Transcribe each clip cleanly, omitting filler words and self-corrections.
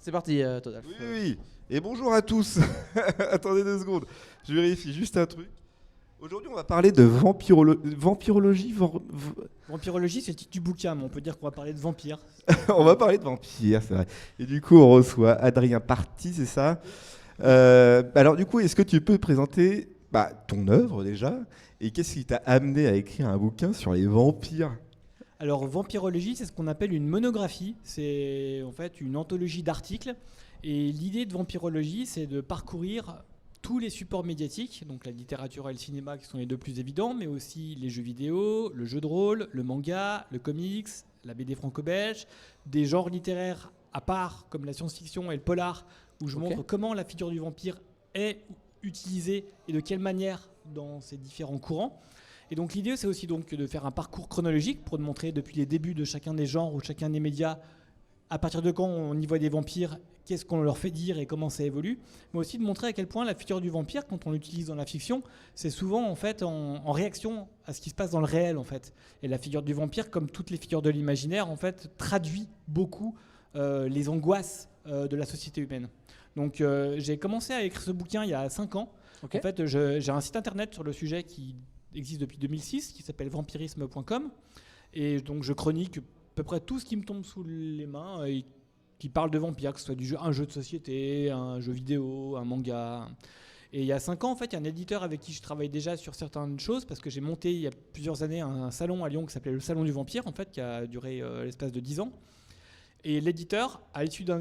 C'est parti, Total. Oui, oui, oui. Et bonjour à tous. Attendez 2 secondes. Je vérifie juste un truc. Aujourd'hui, on va parler de vampirologie. Vampirologie, c'est le titre du bouquin, mais on peut dire qu'on va parler de vampires. On va parler de vampires, c'est vrai. Et du coup, on reçoit Adrien Parti, c'est ça. Alors, du coup, est-ce que tu peux présenter ton œuvre déjà, et qu'est-ce qui t'a amené à écrire un bouquin sur les vampires? Alors, vampirologie, c'est ce qu'on appelle une monographie. C'est en fait une anthologie d'articles. Et l'idée de vampirologie, c'est de parcourir tous les supports médiatiques, donc la littérature et le cinéma qui sont les deux plus évidents, mais aussi les jeux vidéo, le jeu de rôle, le manga, le comics, la BD franco-belge, des genres littéraires à part comme la science-fiction et le polar, où je montre comment la figure du vampire est utilisée et de quelle manière dans ces différents courants. Et donc l'idée, c'est aussi donc de faire un parcours chronologique pour montrer depuis les débuts de chacun des genres ou chacun des médias, à partir de quand on y voit des vampires, qu'est-ce qu'on leur fait dire et comment ça évolue, mais aussi de montrer à quel point la figure du vampire, quand on l'utilise dans la fiction, c'est souvent en fait en réaction à ce qui se passe dans le réel en fait. Et la figure du vampire, comme toutes les figures de l'imaginaire, en fait, traduit beaucoup les angoisses de la société humaine. Donc j'ai commencé à écrire ce bouquin il y a 5 ans. En fait, j'ai un site internet sur le sujet qui existe depuis 2006, qui s'appelle vampirisme.com, et donc je chronique à peu près tout ce qui me tombe sous les mains et qui parle de vampires, que ce soit un jeu de société, un jeu vidéo, un manga. Et il y a 5 ans, en fait, il y a un éditeur avec qui je travaille déjà sur certaines choses, parce que j'ai monté il y a plusieurs années un salon à Lyon qui s'appelait le Salon du Vampire, en fait, qui a duré l'espace de 10 ans. Et l'éditeur, à l'issue d'un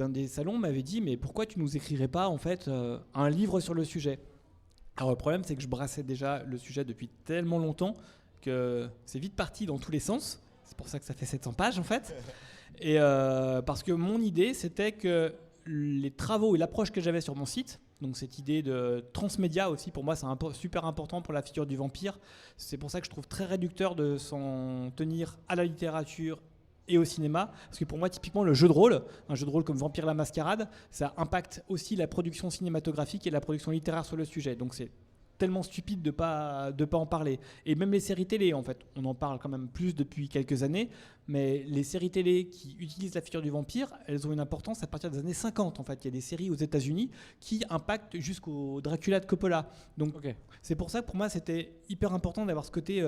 des salons, m'avait dit « Mais pourquoi tu nous écrirais pas en fait un livre sur le sujet ?» Alors le problème, c'est que je brassais déjà le sujet depuis tellement longtemps que c'est vite parti dans tous les sens. C'est pour ça que ça fait 700 pages en fait. Et parce que mon idée, c'était que les travaux et l'approche que j'avais sur mon site, donc cette idée de transmédia aussi, pour moi, c'est super important pour la figure du vampire. C'est pour ça que je trouve très réducteur de s'en tenir à la littérature et au cinéma, parce que pour moi typiquement le jeu de rôle, un jeu de rôle comme Vampire la Mascarade, ça impacte aussi la production cinématographique et la production littéraire sur le sujet, donc c'est tellement stupide de pas en parler. Et même les séries télé, en fait, on en parle quand même plus depuis quelques années, mais les séries télé qui utilisent la figure du vampire, elles ont une importance à partir des années 50 en fait. Il y a des séries aux États-Unis qui impactent jusqu'au Dracula de Coppola, donc c'est pour ça que pour moi c'était hyper important d'avoir ce côté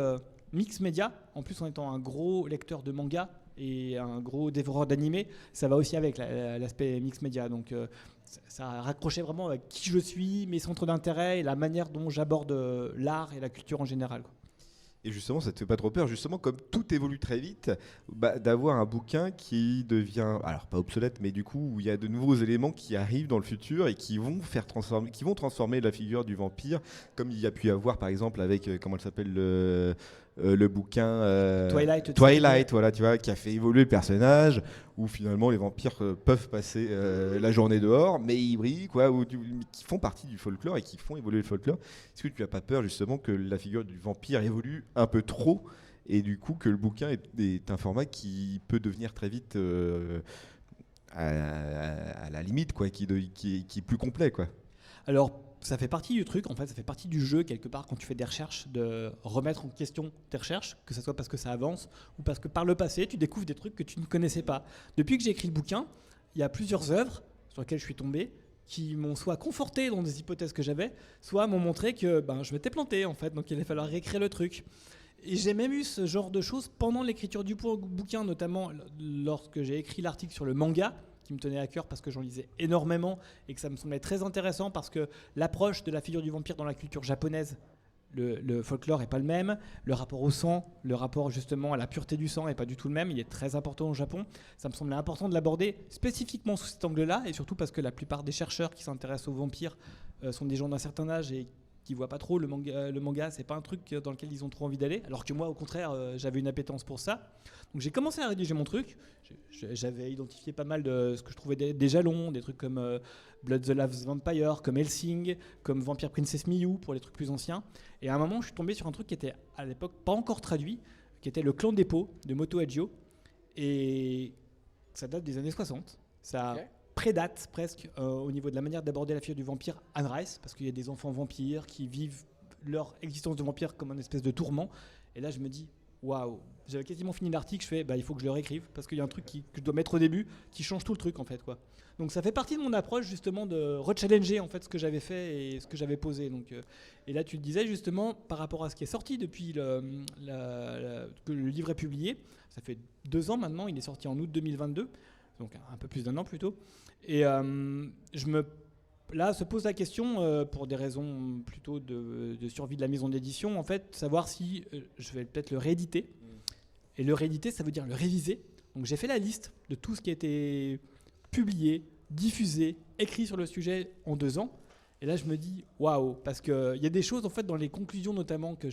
mix média, en plus en étant un gros lecteur de manga et un gros dévoreur d'animé, ça va aussi avec l'aspect mix média. Donc ça raccrochait vraiment avec qui je suis, mes centres d'intérêt et la manière dont j'aborde l'art et la culture en général, quoi. Et justement, ça te fait pas trop peur, justement, comme tout évolue très vite, d'avoir un bouquin qui devient, alors pas obsolète, mais du coup, où il y a de nouveaux éléments qui arrivent dans le futur et qui vont transformer la figure du vampire, comme il y a pu y avoir, par exemple, avec, comment elle s'appelle, le bouquin Twilight, voilà, tu vois, qui a fait évoluer le personnage, où finalement les vampires peuvent passer la journée dehors, mais ils brillent, quoi, qui font partie du folklore et qui font évoluer le folklore. Est-ce que tu n'as pas peur justement que la figure du vampire évolue un peu trop et du coup que le bouquin est un format qui peut devenir très vite à la limite, quoi, qui est plus complet, quoi? Alors, ça fait partie du truc, en fait, ça fait partie du jeu quelque part quand tu fais des recherches, de remettre en question tes recherches, que ce soit parce que ça avance ou parce que par le passé, tu découvres des trucs que tu ne connaissais pas. Depuis que j'ai écrit le bouquin, il y a plusieurs œuvres sur lesquelles je suis tombé qui m'ont soit conforté dans des hypothèses que j'avais, soit m'ont montré que je m'étais planté, en fait, donc il allait falloir réécrire le truc. Et j'ai même eu ce genre de choses pendant l'écriture du bouquin, notamment lorsque j'ai écrit l'article sur le manga, qui me tenait à cœur parce que j'en lisais énormément et que ça me semblait très intéressant parce que l'approche de la figure du vampire dans la culture japonaise, le folklore n'est pas le même, le rapport au sang, le rapport justement à la pureté du sang n'est pas du tout le même, il est très important au Japon. Ça me semblait important de l'aborder spécifiquement sous cet angle-là, et surtout parce que la plupart des chercheurs qui s'intéressent aux vampires sont des gens d'un certain âge et qui voient pas trop le manga, c'est pas un truc dans lequel ils ont trop envie d'aller, alors que moi au contraire j'avais une appétence pour ça. Donc j'ai commencé à rédiger mon truc, j'avais identifié pas mal de ce que je trouvais des jalons, des trucs comme Blood the Last Vampire, comme Hellsing, comme Vampire Princess Miyu pour les trucs plus anciens. Et à un moment je suis tombé sur un truc qui était à l'époque pas encore traduit, qui était le Clan des Pots de Moto Hagio, et ça date des années 60. Ça prédate presque au niveau de la manière d'aborder la figure du vampire Anne Rice, parce qu'il y a des enfants vampires qui vivent leur existence de vampire comme une espèce de tourment. Et là je me dis, waouh, j'avais quasiment fini l'article, je fais il faut que je le réécrive parce qu'il y a un truc que je dois mettre au début qui change tout le truc en fait quoi. Donc ça fait partie de mon approche justement de rechallenger en fait ce que j'avais fait et ce que j'avais posé. Donc, et là tu le disais justement par rapport à ce qui est sorti depuis que le livre est publié, ça fait 2 ans maintenant, il est sorti en août 2022, donc un peu plus d'1 an plutôt. Et là se pose la question, pour des raisons plutôt de survie de la maison d'édition, en fait, savoir si je vais peut-être le rééditer. Et le rééditer, ça veut dire le réviser. Donc j'ai fait la liste de tout ce qui a été publié, diffusé, écrit sur le sujet en 2 ans. Et là je me dis waouh, parce qu'il y a des choses en fait dans les conclusions notamment que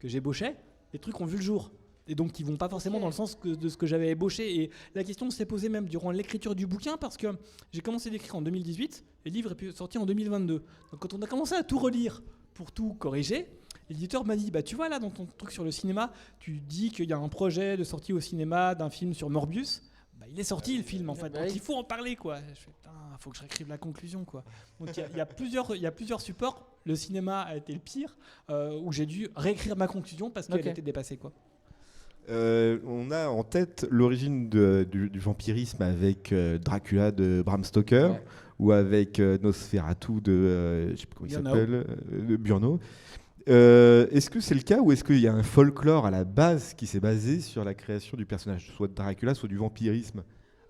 j'ébauchais, des trucs ont vu le jour. Et donc qui vont pas forcément dans le sens de ce que j'avais ébauché. Et la question s'est posée même durant l'écriture du bouquin, parce que j'ai commencé d'écrire en 2018 et le livre est sorti en 2022. Donc quand on a commencé à tout relire pour tout corriger, l'éditeur m'a dit tu vois là dans ton truc sur le cinéma, tu dis qu'il y a un projet de sortie au cinéma d'un film sur Morbius. Il est sorti le film en fait, donc il faut en parler quoi. Je fais faut que je réécrive la conclusion quoi. Donc il y a plusieurs supports. Le cinéma a été le pire, où j'ai dû réécrire ma conclusion parce qu'elle était dépassée quoi. On a en tête l'origine du vampirisme avec Dracula de Bram Stoker, ou avec Nosferatu de je sais plus comment il s'appelle, de Murnau. Est-ce que c'est le cas, ou est-ce qu'il y a un folklore à la base qui s'est basé sur la création du personnage, soit de Dracula, soit du vampirisme?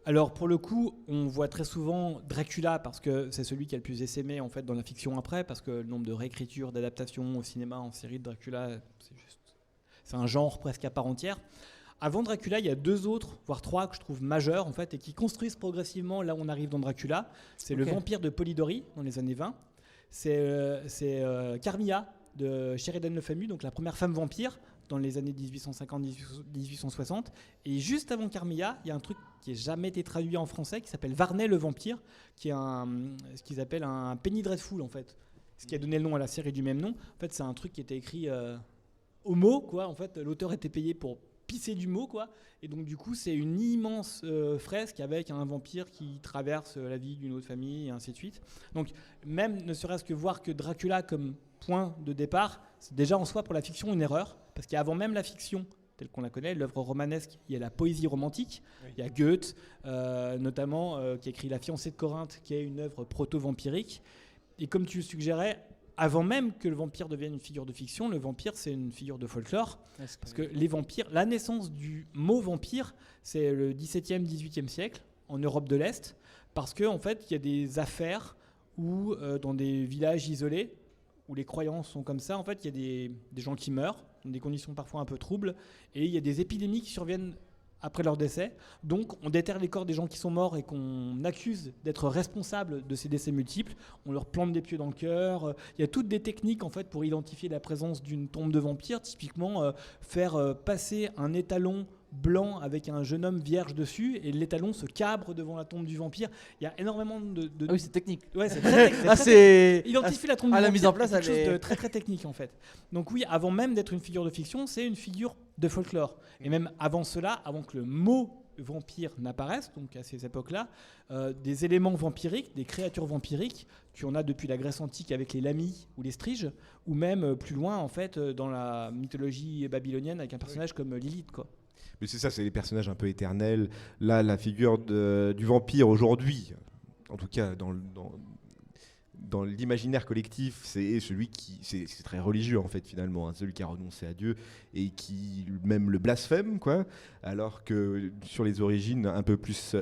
Alors pour le coup, on voit très souvent Dracula parce que c'est celui qui a le plus essaimé en fait dans la fiction après, parce que le nombre de réécritures, d'adaptations au cinéma en série de Dracula, c'est un genre presque à part entière. Avant Dracula, il y a 2 autres, voire 3 que je trouve majeurs en fait et qui construisent progressivement là où on arrive dans Dracula. C'est le vampire de Polidori dans les années 20. C'est Carmilla de Sheridan Le Fanu, donc la première femme vampire dans les années 1850-1860. Et juste avant Carmilla, il y a un truc qui n'a jamais été traduit en français qui s'appelle Varney le vampire, qui est ce qu'ils appellent un Penny Dreadful en fait. Ce qui a donné le nom à la série du même nom. En fait, c'est un truc qui était écrit au mot quoi. En fait, l'auteur était payé pour pisser du mot quoi. Et donc du coup, c'est une immense fresque avec un vampire qui traverse la vie d'une autre famille et ainsi de suite. Donc même ne serait-ce que voir que Dracula comme point de départ, c'est déjà en soi pour la fiction une erreur, parce qu'avant même la fiction telle qu'on la connaît, l'œuvre romanesque, il y a la poésie romantique. Il y a Goethe notamment qui a écrit La fiancée de Corinthe, qui est une œuvre proto-vampirique. Et comme tu le suggérais, avant même que le vampire devienne une figure de fiction, le vampire c'est une figure de folklore, parce que les vampires, la naissance du mot vampire, c'est le XVIIe, XVIIIe siècle en Europe de l'Est, parce qu'en fait il y a des affaires où dans des villages isolés où les croyances sont comme ça, en fait il y a des gens qui meurent dans des conditions parfois un peu troubles, et il y a des épidémies qui surviennent après leur décès. Donc on déterre les corps des gens qui sont morts et qu'on accuse d'être responsables de ces décès multiples. On leur plante des pieux dans le cœur. Il y a toutes des techniques en fait pour identifier la présence d'une tombe de vampire. Typiquement, faire passer un étalon blanc avec un jeune homme vierge dessus, et l'étalon se cabre devant la tombe du vampire. Il y a énormément de... Ah oui, c'est technique. Ouais, c'est très technique. C'est identifier la tombe du la vampire, mise en place, c'est quelque chose de très très technique en fait. Donc oui, avant même d'être une figure de fiction, c'est une figure de folklore. Et même avant cela, avant que le mot vampire n'apparaisse, donc à ces époques-là, des éléments vampiriques, des créatures vampiriques, tu en as depuis la Grèce antique avec les lamies ou les striges, ou même plus loin en fait dans la mythologie babylonienne avec un personnage comme Lilith quoi. Mais c'est ça, c'est les personnages un peu éternels. Là, la figure du vampire aujourd'hui, en tout cas dans l'imaginaire collectif, c'est celui qui, c'est très religieux en fait finalement, hein, celui qui a renoncé à Dieu et qui même le blasphème quoi. Alors que sur les origines un peu plus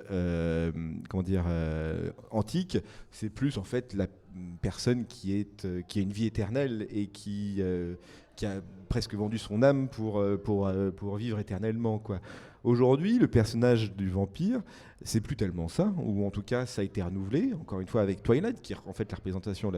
antiques, c'est plus en fait la personne qui a une vie éternelle et qui a presque vendu son âme pour vivre éternellement quoi. Aujourd'hui, le personnage du vampire, c'est plus tellement ça, ou en tout cas ça a été renouvelé, encore une fois avec Twilight, qui est en fait la représentation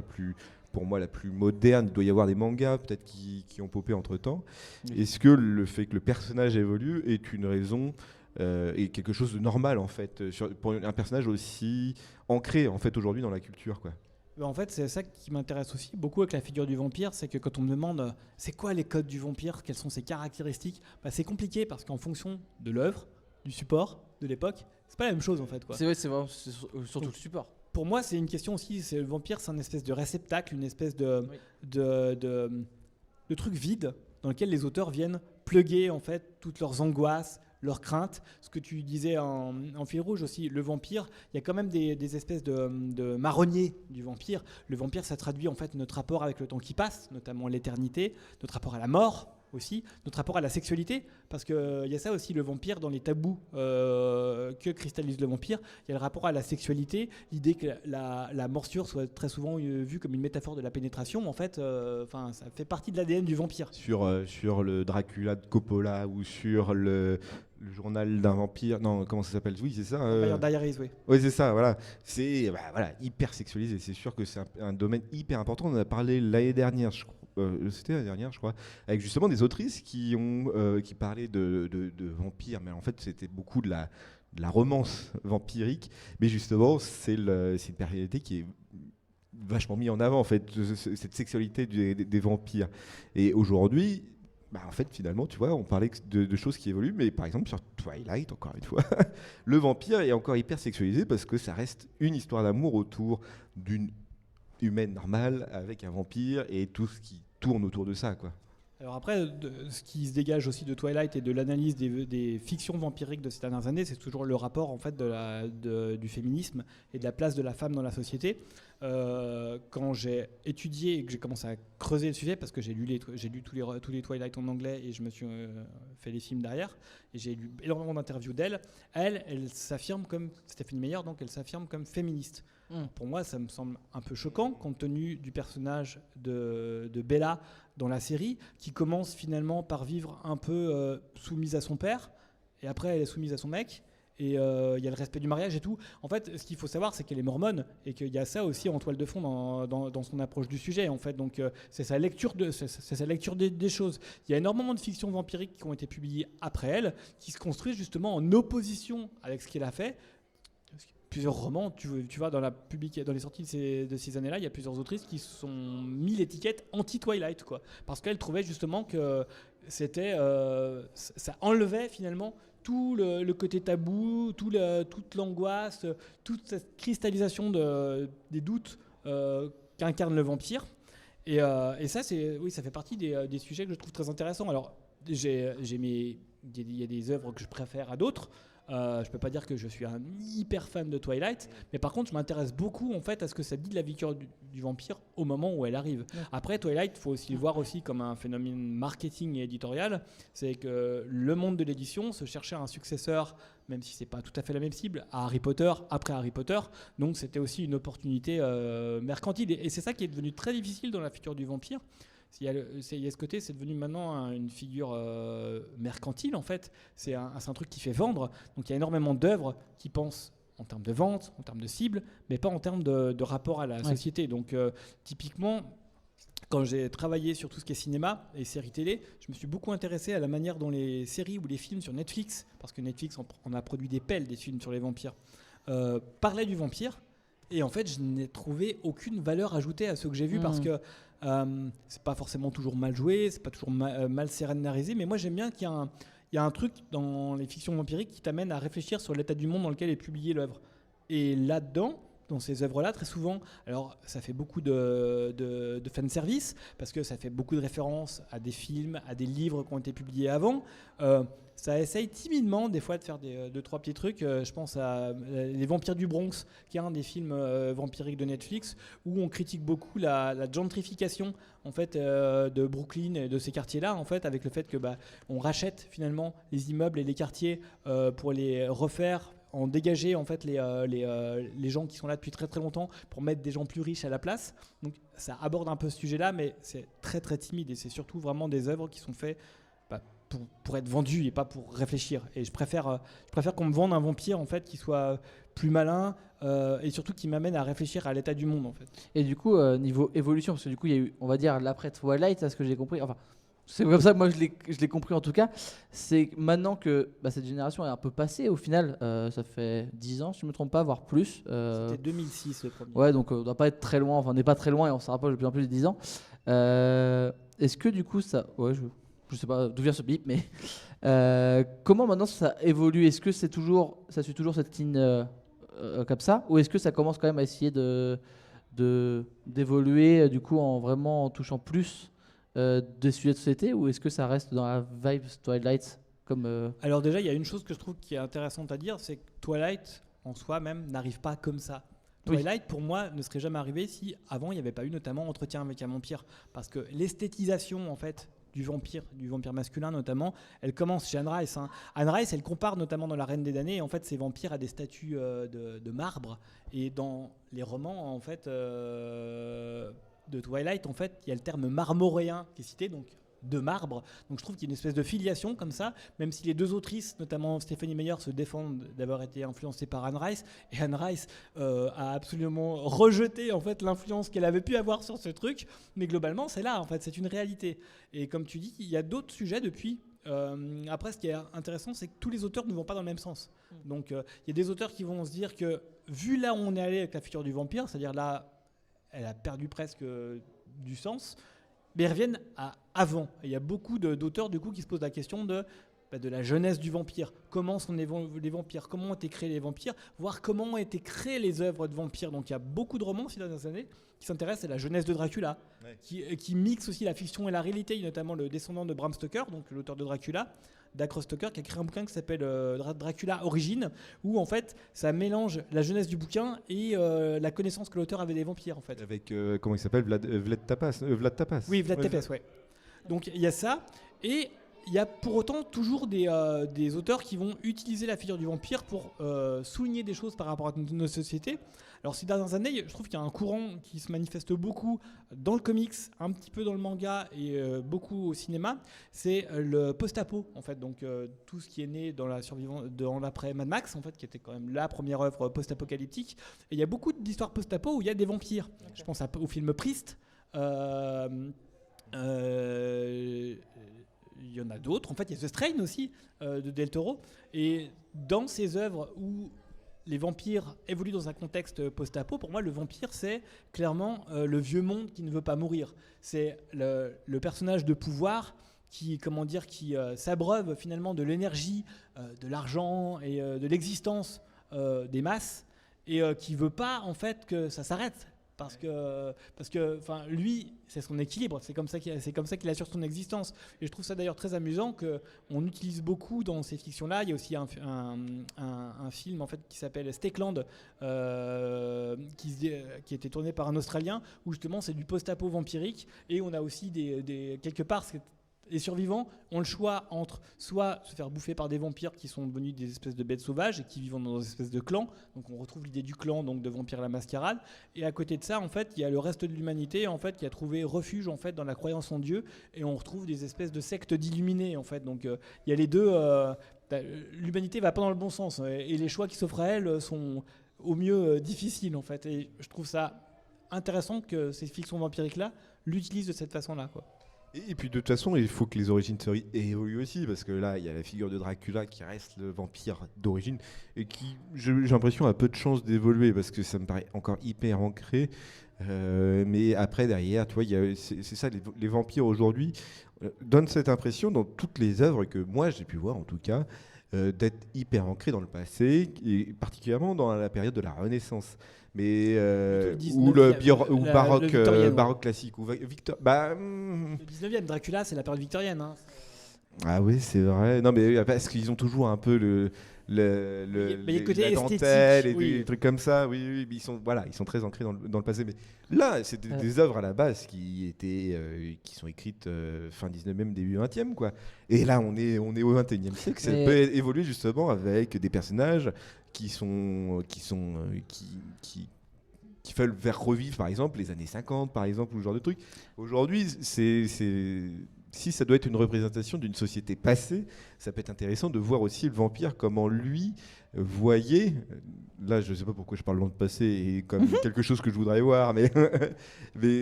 pour moi la plus moderne. Il doit y avoir des mangas peut-être qui ont popé entre temps. Oui. Est-ce que le fait que le personnage évolue est une raison et quelque chose de normal en fait pour un personnage aussi ancré en fait aujourd'hui dans la culture quoi? En fait, c'est ça qui m'intéresse aussi beaucoup avec la figure du vampire, c'est que quand on me demande c'est quoi les codes du vampire, quelles sont ses caractéristiques, c'est compliqué parce qu'en fonction de l'œuvre, du support, de l'époque, c'est pas la même chose en fait quoi. C'est vrai, c'est surtout donc, le support. Pour moi, c'est une question aussi, c'est le vampire, c'est une espèce de réceptacle, une espèce de truc vide dans lequel les auteurs viennent pluguer en fait toutes leurs angoisses, leurs craintes. Ce que tu disais en fil rouge aussi, le vampire, il y a quand même des espèces de marronniers du vampire. Le vampire, ça traduit en fait notre rapport avec le temps qui passe, notamment l'éternité, notre rapport à la mort aussi, notre rapport à la sexualité, parce qu'il y a ça aussi, le vampire, dans les tabous que cristallise le vampire, il y a le rapport à la sexualité, l'idée que la morsure soit très souvent vue comme une métaphore de la pénétration, en fait, ça fait partie de l'ADN du vampire. Sur le Dracula de Coppola ou sur le journal d'un vampire, non, comment ça s'appelle? Oui, c'est ça. Vampire Diaries, oui. Oui, c'est ça, voilà. C'est hyper sexualisé. C'est sûr que c'est un domaine hyper important. On en a parlé l'année dernière, je crois. C'était l'année dernière, je crois, avec justement des autrices qui parlaient de vampires, mais en fait, c'était beaucoup de la romance vampirique. Mais justement, c'est une personnalité qui est vachement mise en avant, en fait, cette sexualité des vampires. Et aujourd'hui, en fait, finalement, tu vois, on parlait de choses qui évoluent, mais par exemple, sur Twilight, encore une fois, le vampire est encore hyper sexualisé parce que ça reste une histoire d'amour autour d'une humaine normale avec un vampire et tout ce qui tourne autour de ça, quoi. Alors après, ce qui se dégage aussi de Twilight et de l'analyse des fictions vampiriques de ces dernières années, c'est toujours le rapport en fait du féminisme et de la place de la femme dans la société. Quand j'ai étudié et que j'ai commencé à creuser le sujet, parce que j'ai lu tous les Twilight en anglais et je me suis fait les films derrière, et j'ai lu énormément d'interviews d'elle. Elle s'affirme comme Stéphanie Meyer, donc elle s'affirme comme féministe. Pour moi, ça me semble un peu choquant, compte tenu du personnage de Bella dans la série, qui commence finalement par vivre un peu soumise à son père, et après elle est soumise à son mec, et il y a le respect du mariage et tout. En fait, ce qu'il faut savoir, c'est qu'elle est mormone, et qu'il y a ça aussi en toile de fond dans son approche du sujet, en fait. Donc c'est sa lecture des choses. Il y a énormément de fictions vampiriques qui ont été publiées après elle, qui se construisent justement en opposition avec ce qu'elle a fait. Plusieurs romans, tu vois, dans les sorties de ces années-là, il y a plusieurs autrices qui se sont mis l'étiquette anti-Twilight, quoi, parce qu'elles trouvaient justement que c'était, ça enlevait finalement tout le côté tabou, toute l'angoisse, toute cette cristallisation des doutes qu'incarne le vampire. Et ça, ça fait partie des sujets que je trouve très intéressants. Alors, il y a des œuvres que je préfère à d'autres. Je peux pas dire que je suis un hyper fan de Twilight, mais par contre je m'intéresse beaucoup en fait à ce que ça dit de la victoire du vampire au moment où elle arrive. Après, Twilight, il faut aussi le voir aussi comme un phénomène marketing et éditorial. C'est que le monde de l'édition se cherchait un successeur, même si c'est pas tout à fait la même cible, à Harry Potter, après Harry Potter. Donc c'était aussi une opportunité mercantile, et c'est ça qui est devenu très difficile dans la figure du vampire. Il y a ce côté, c'est devenu maintenant une figure mercantile, en fait. C'est un truc qui fait vendre. Donc il y a énormément d'œuvres qui pensent en termes de vente, en termes de cible, mais pas en termes de rapport à la société. Donc typiquement, quand j'ai travaillé sur tout ce qui est cinéma et séries télé, je me suis beaucoup intéressé à la manière dont les séries ou les films sur Netflix, parce que Netflix en a produit des pelles, des films sur les vampires, parlaient du vampire. Et en fait, je n'ai trouvé aucune valeur ajoutée à ce que j'ai vu, parce que c'est pas forcément toujours mal joué, c'est pas toujours mal scénarisé, mais moi j'aime bien qu'il y a un truc dans les fictions vampiriques qui t'amène à réfléchir sur l'état du monde dans lequel est publiée l'œuvre. Et là-dedans, dans ces œuvres-là, très souvent, alors ça fait beaucoup de fanservice, parce que ça fait beaucoup de références à des films, à des livres qui ont été publiés avant. Ça essaye timidement des fois de faire deux, trois petits trucs. Je pense à Les Vampires du Bronx, qui est un des films vampiriques de Netflix, où on critique beaucoup la gentrification en fait, de Brooklyn et de ces quartiers-là, en fait, avec le fait que on rachète finalement les immeubles et les quartiers pour les refaire, en dégager en fait les gens qui sont là depuis très très longtemps pour mettre des gens plus riches à la place. Donc ça aborde un peu ce sujet-là, mais c'est très très timide, et c'est surtout vraiment des œuvres qui sont faites pour être vendues et pas pour réfléchir. Et je préfère qu'on me vende un vampire en fait qui soit plus malin et surtout qui m'amène à réfléchir à l'état du monde, en fait. Et du coup, niveau évolution, parce que du coup il y a eu, on va dire, l'après Twilight, c'est ce que j'ai compris. Enfin, c'est comme ça que moi je l'ai compris en tout cas. C'est maintenant que cette génération est un peu passée, au final, ça fait 10 ans, si je ne me trompe pas, voire plus. C'était 2006 le premier. Ouais, donc on ne doit pas être très loin, enfin on n'est pas très loin et on se rapproche de plus en plus de 10 ans. Est-ce que du coup ça... Ouais, je sais pas d'où vient ce bip, mais comment maintenant ça évolue? Est-ce que ça suit toujours cette ligne comme ça, ou est-ce que ça commence quand même à essayer d'évoluer du coup en touchant plus des sujets de société, ou est-ce que ça reste dans la vibe Twilight comme Alors déjà, il y a une chose que je trouve qui est intéressante à dire, c'est que Twilight, en soi même, n'arrive pas comme ça. Oui. Twilight, pour moi, ne serait jamais arrivé si avant il n'y avait pas eu notamment Entretien avec un vampire, parce que l'esthétisation en fait du vampire masculin notamment, elle commence chez Anne Rice. Anne Rice, elle compare notamment dans La Reine des damnés, en fait, ces vampires à des statues de marbre, et dans les romans en fait de Twilight, en fait, il y a le terme marmoréen qui est cité, donc de marbre. Donc je trouve qu'il y a une espèce de filiation comme ça, même si les deux autrices, notamment Stephanie Meyer, se défendent d'avoir été influencées par Anne Rice, et Anne Rice a absolument rejeté en fait l'influence qu'elle avait pu avoir sur ce truc, mais globalement c'est là en fait, c'est une réalité. Et comme tu dis, il y a d'autres sujets depuis. Après, ce qui est intéressant, c'est que tous les auteurs ne vont pas dans le même sens. Donc il y a des auteurs qui vont se dire que vu là où on est allé avec la figure du vampire, c'est-à-dire là elle a perdu presque du sens, mais ils reviennent à avant. Et il y a beaucoup d'auteurs du coup qui se posent la question de la jeunesse du vampire. Comment sont les vampires? Comment ont été créés les vampires? Voir comment ont été créées les œuvres de vampires. Donc il y a beaucoup de romans ces dernières années qui s'intéressent à la jeunesse de Dracula, qui mixe aussi la fiction et la réalité. Il y a notamment le descendant de Bram Stoker, donc l'auteur de Dracula, Dacre Stoker, qui a écrit un bouquin qui s'appelle Dracula Origine, où en fait ça mélange la jeunesse du bouquin et la connaissance que l'auteur avait des vampires en fait. Avec, comment il s'appelle, Vlad Tapas. Oui, Vlad Tepes, ouais. Donc il y a ça, et il y a pour autant toujours des auteurs qui vont utiliser la figure du vampire pour souligner des choses par rapport à nos sociétés. Alors ces dernières années, je trouve qu'il y a un courant qui se manifeste beaucoup dans le comics, un petit peu dans le manga et beaucoup au cinéma, c'est le post-apo en fait. Donc tout ce qui est né dans l'après Mad Max en fait, qui était quand même la première œuvre post-apocalyptique. Et il y a beaucoup d'histoires post-apo où il y a des vampires. Okay. Je pense au film Priest. Il y en a d'autres. En fait, il y a The Strain aussi de Del Toro. Et dans ces œuvres où les vampires évoluent dans un contexte post-apo, pour moi, le vampire, c'est clairement le vieux monde qui ne veut pas mourir. C'est le personnage de pouvoir qui s'abreuve finalement de l'énergie, de l'argent et de l'existence des masses, et qui ne veut pas en fait que ça s'arrête. Parce que lui, c'est son équilibre, c'est comme ça qu'il assure son existence. Et je trouve ça d'ailleurs très amusant qu'on utilise beaucoup dans ces fictions-là. Il y a aussi un film en fait, qui s'appelle Stakeland, qui a été tourné par un Australien, où justement c'est du post-apo vampirique, et on a aussi quelque part les survivants ont le choix entre soit se faire bouffer par des vampires qui sont devenus des espèces de bêtes sauvages et qui vivent dans des espèces de clans, donc on retrouve l'idée du clan, donc de Vampire la Mascarade, et à côté de ça en fait il y a le reste de l'humanité en fait qui a trouvé refuge en fait dans la croyance en Dieu, et on retrouve des espèces de sectes d'illuminés en fait. Donc il y a les deux, l'humanité va pas dans le bon sens, et les choix qui s'offrent à elle sont au mieux difficiles en fait, et je trouve ça intéressant que ces fictions vampiriques là l'utilisent de cette façon là quoi. Et puis de toute façon, il faut que les origines story évoluent aussi, parce que là, il y a la figure de Dracula qui reste le vampire d'origine, et qui, j'ai l'impression, a peu de chances d'évoluer, parce que ça me paraît encore hyper ancré. Mais après, derrière, tu vois, c'est ça, les vampires aujourd'hui donnent cette impression, dans toutes les œuvres que moi j'ai pu voir en tout cas, d'être hyper ancrés dans le passé, et particulièrement dans la période de la Renaissance. Mais baroque classique ou Victor. Le 19e, Dracula, c'est la période victorienne. Hein. Ah oui, c'est vrai. Non, mais parce qu'ils ont toujours un peu la dentelle et des trucs comme ça. Oui, ils sont très ancrés dans le passé. Mais là, c'est des œuvres à la base qui sont écrites fin 19e, début 20e, quoi. Et là, on est au 21e siècle. Ça peut évoluer justement avec des personnages qui veulent faire revivre, par exemple, les années 50, par exemple, ou ce genre de truc. Aujourd'hui, si ça doit être une représentation d'une société passée, ça peut être intéressant de voir aussi le vampire comment lui voyait, là je ne sais pas pourquoi je parle dans le passé et comme quelque chose que je voudrais voir, mais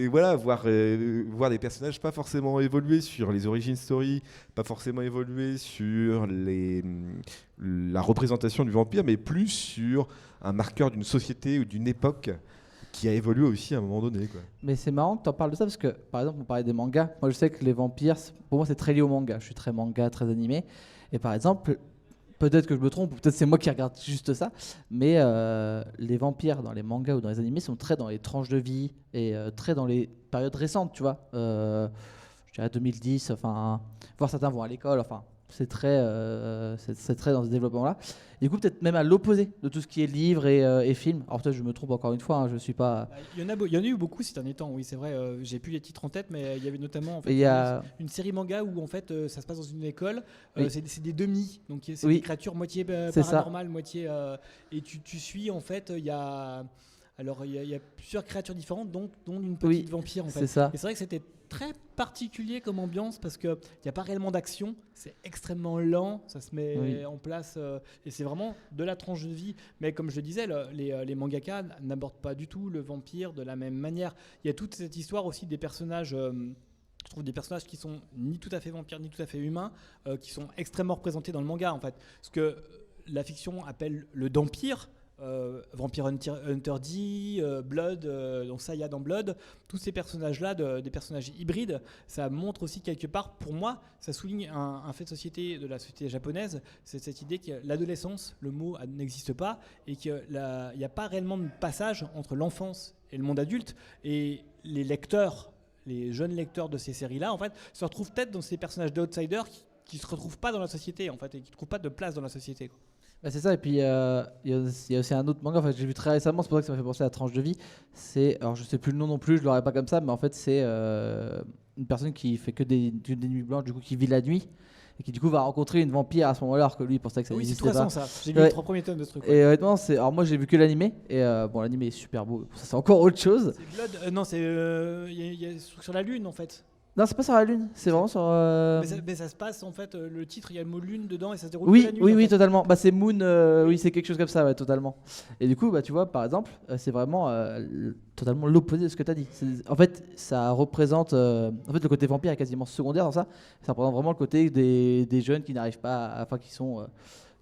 voilà, voir des personnages pas forcément évoluer sur les origin story, pas forcément évoluer sur la représentation du vampire, mais plus sur un marqueur d'une société ou d'une époque qui a évolué aussi à un moment donné, quoi. Mais c'est marrant que tu en parles de ça, parce que par exemple on parlait des mangas. Moi je sais que les vampires, pour moi c'est très lié au manga. Je suis très manga, très animé. Et par exemple, peut-être que je me trompe, ou peut-être c'est moi qui regarde juste ça, mais les vampires dans les mangas ou dans les animés sont très dans les tranches de vie et très dans les périodes récentes, tu vois. je dirais 2010, enfin, voire certains vont à l'école, enfin, c'est très dans ce développement-là. Et du coup, peut-être même à l'opposé de tout ce qui est livre et film. Alors peut-être je me trompe encore une fois, je suis pas. Il y en a eu beaucoup ces derniers temps, oui, c'est vrai. J'ai plus les titres en tête, mais il y avait notamment en fait, Et il y a. une série manga où en fait ça se passe dans une école. Oui. C'est des demi, donc c'est Oui. des créatures moitié C'est ça. paranormales, moitié. Et tu suis en fait, il y a plusieurs créatures différentes, dont une petite Oui, vampire en fait. c'est ça. Et c'est vrai que c'était très particulier comme ambiance parce qu'il n'y a pas réellement d'action, c'est extrêmement lent, ça se met Oui. en place et c'est vraiment de la tranche de vie. Mais comme je le disais, les mangaka n'abordent pas du tout le vampire de la même manière. Il y a toute cette histoire aussi des personnages. Je trouve des personnages qui sont ni tout à fait vampires ni tout à fait humains, qui sont extrêmement représentés dans le manga en fait. Ce que la fiction appelle le dampire. Vampire Hunter D, Blood, donc Saya dans Blood, tous ces personnages-là, des personnages hybrides, ça montre aussi quelque part, pour moi, ça souligne un fait de société de la société japonaise, c'est cette idée que l'adolescence, le mot n'existe pas, et qu'il n'y a pas réellement de passage entre l'enfance et le monde adulte, et les lecteurs, les jeunes lecteurs de ces séries-là, en fait, se retrouvent peut-être dans ces personnages d'outsiders qui ne se retrouvent pas dans la société, en fait, et qui ne trouvent pas de place dans la société, quoi. Bah, c'est ça, et puis il y a aussi un autre manga que j'ai vu très récemment, c'est pour ça que ça m'a fait penser à la tranche de vie. Alors je sais plus le nom non plus, je l'aurais pas comme ça, mais en fait c'est une personne qui fait que des nuits blanches, du coup qui vit la nuit, et qui du coup va rencontrer une vampire à ce moment-là, alors que lui il pensait que ça Oui, c'est tout n'existait pas. récent ça. J'ai lu Ouais. les 3 premiers tomes de ce truc. Ouais. Et honnêtement, alors moi j'ai vu que l'animé, et bon l'animé est super beau, ça c'est encore autre chose. C'est Blood, non, c'est il y a sur la lune en fait. Non, c'est pas sur la lune, c'est vraiment sur. Mais ça se passe en fait, le titre, il y a le mot lune dedans et ça se déroule Oui, toute la nuit. oui, en oui, fait. totalement. Bah, c'est Moon, oui, c'est quelque chose comme ça, ouais, totalement. Et du coup, bah, tu vois, par exemple, c'est vraiment totalement l'opposé de ce que tu as dit. En fait, ça représente. En fait, le côté vampire est quasiment secondaire dans ça. Ça représente vraiment le côté des jeunes qui n'arrivent pas, enfin,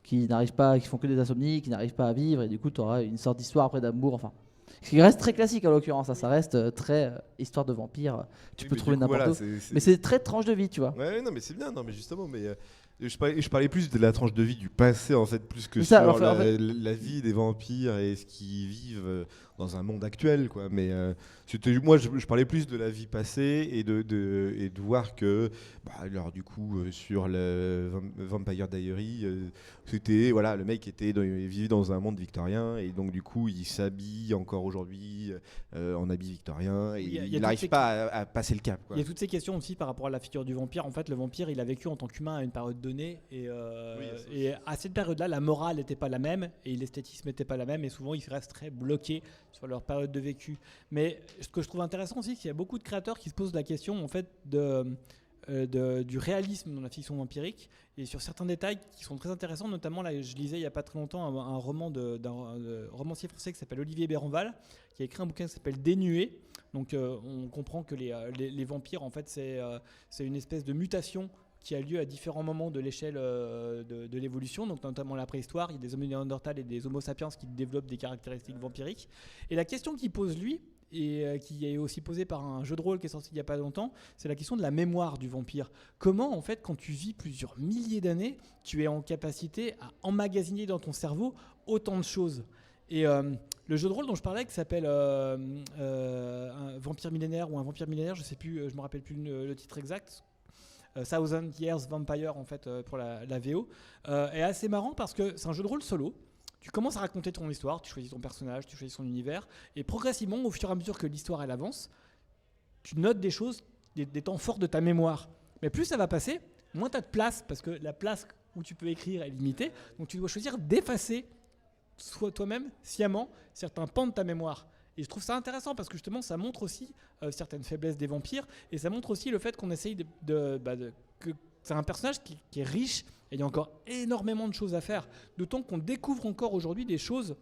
qui n'arrivent pas, qui font que des insomnies, qui n'arrivent pas à vivre. Et du coup, tu auras une sorte d'histoire après d'amour, enfin. Ce qui reste très classique en l'occurrence, ça reste très histoire de vampire. Tu Oui, peux mais trouver du coup, n'importe voilà, où. Mais c'est très tranche de vie, tu vois. Ouais, non, mais c'est bien, non, mais justement, mais je parlais plus de la tranche de vie du passé en fait, plus que C'est ça, sur en fait- la vie des vampires et ce qu'ils vivent dans un monde actuel, quoi. Mais moi, je parlais plus de la vie passée et de voir que, bah, alors du coup, sur le Vampire Diary, c'était voilà, le mec vivait dans un monde victorien et donc du coup, il s'habille encore aujourd'hui en habit victorien et Il y a il toutes n'arrive ces- pas à passer le cap, quoi. Il y a toutes ces questions aussi par rapport à la figure du vampire. En fait, le vampire, il a vécu en tant qu'humain à une période donnée. Et à cette période-là, la morale n'était pas la même et l'esthétisme n'était pas la même. Et souvent, ils restent très bloqués sur leur période de vécu. Mais ce que je trouve intéressant aussi, c'est qu'il y a beaucoup de créateurs qui se posent la question en fait, du réalisme dans la fiction vampirique et sur certains détails qui sont très intéressants. Notamment, là, je lisais il n'y a pas très longtemps un roman d'un romancier français qui s'appelle Olivier Béranval, qui a écrit un bouquin qui s'appelle Dénué. Donc on comprend que les vampires, en fait, c'est une espèce de mutation qui a lieu à différents moments de l'échelle de l'évolution, donc notamment la préhistoire. Il y a des hommes néandertals et des homo sapiens qui développent des caractéristiques vampiriques. Et la question qu'il pose lui, et qui est aussi posée par un jeu de rôle qui est sorti il n'y a pas longtemps, c'est la question de la mémoire du vampire. Comment, en fait, quand tu vis plusieurs milliers d'années, tu es en capacité à emmagasiner dans ton cerveau autant de choses. Et le jeu de rôle dont je parlais, qui s'appelle un vampire millénaire ou un vampire millénaire, je sais plus, je me rappelle plus le titre exact. Thousand Years Vampire en fait pour la VO, est assez marrant parce que c'est un jeu de rôle solo. Tu commences à raconter ton histoire, tu choisis ton personnage, tu choisis son univers, et progressivement, au fur et à mesure que l'histoire elle avance, tu notes des choses, des temps forts de ta mémoire. Mais plus ça va passer, moins tu as de place, parce que la place où tu peux écrire est limitée, donc tu dois choisir d'effacer toi-même, sciemment, certains pans de ta mémoire. Et je trouve ça intéressant parce que justement ça montre aussi certaines faiblesses des vampires et ça montre aussi le fait qu'on essaye que c'est un personnage qui est riche et il y a encore énormément de choses à faire. D'autant qu'on découvre encore aujourd'hui des choses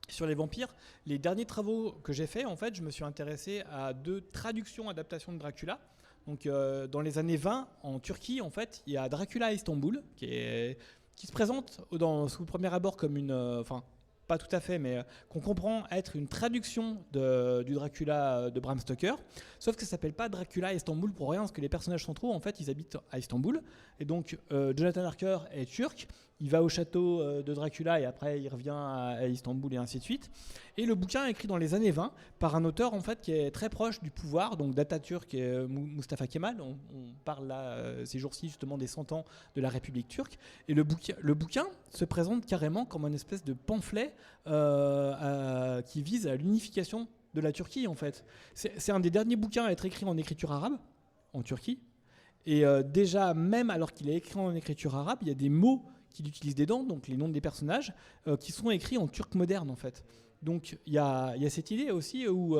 sur les vampires. Les derniers travaux que j'ai faits, en fait, je me suis intéressé à 2 traductions, adaptations de Dracula. Donc dans les années 20, en Turquie, en fait, il y a Dracula à Istanbul qui se présente sous le premier abord comme une... pas tout à fait, mais qu'on comprend être une traduction du Dracula de Bram Stoker. Sauf que ça s'appelle pas Dracula à Istanbul pour rien, parce que les personnages centraux, en fait, ils habitent à Istanbul. Et donc, Jonathan Harker est turc, il va au château de Dracula et après il revient à Istanbul et ainsi de suite. Et le bouquin est écrit dans les années 20 par un auteur en fait qui est très proche du pouvoir, donc d'Atatürk et Mustafa Kemal. On parle là ces jours-ci justement des 100 ans de la République turque. Et le bouquin se présente carrément comme une espèce de pamphlet qui vise à l'unification de la Turquie en fait. C'est un des derniers bouquins à être écrit en écriture arabe en Turquie. Et déjà, même alors qu'il est écrit en écriture arabe, il y a des mots qu'il utilise dedans, donc les noms des personnages, qui sont écrits en turc moderne en fait. Donc il y a cette idée aussi où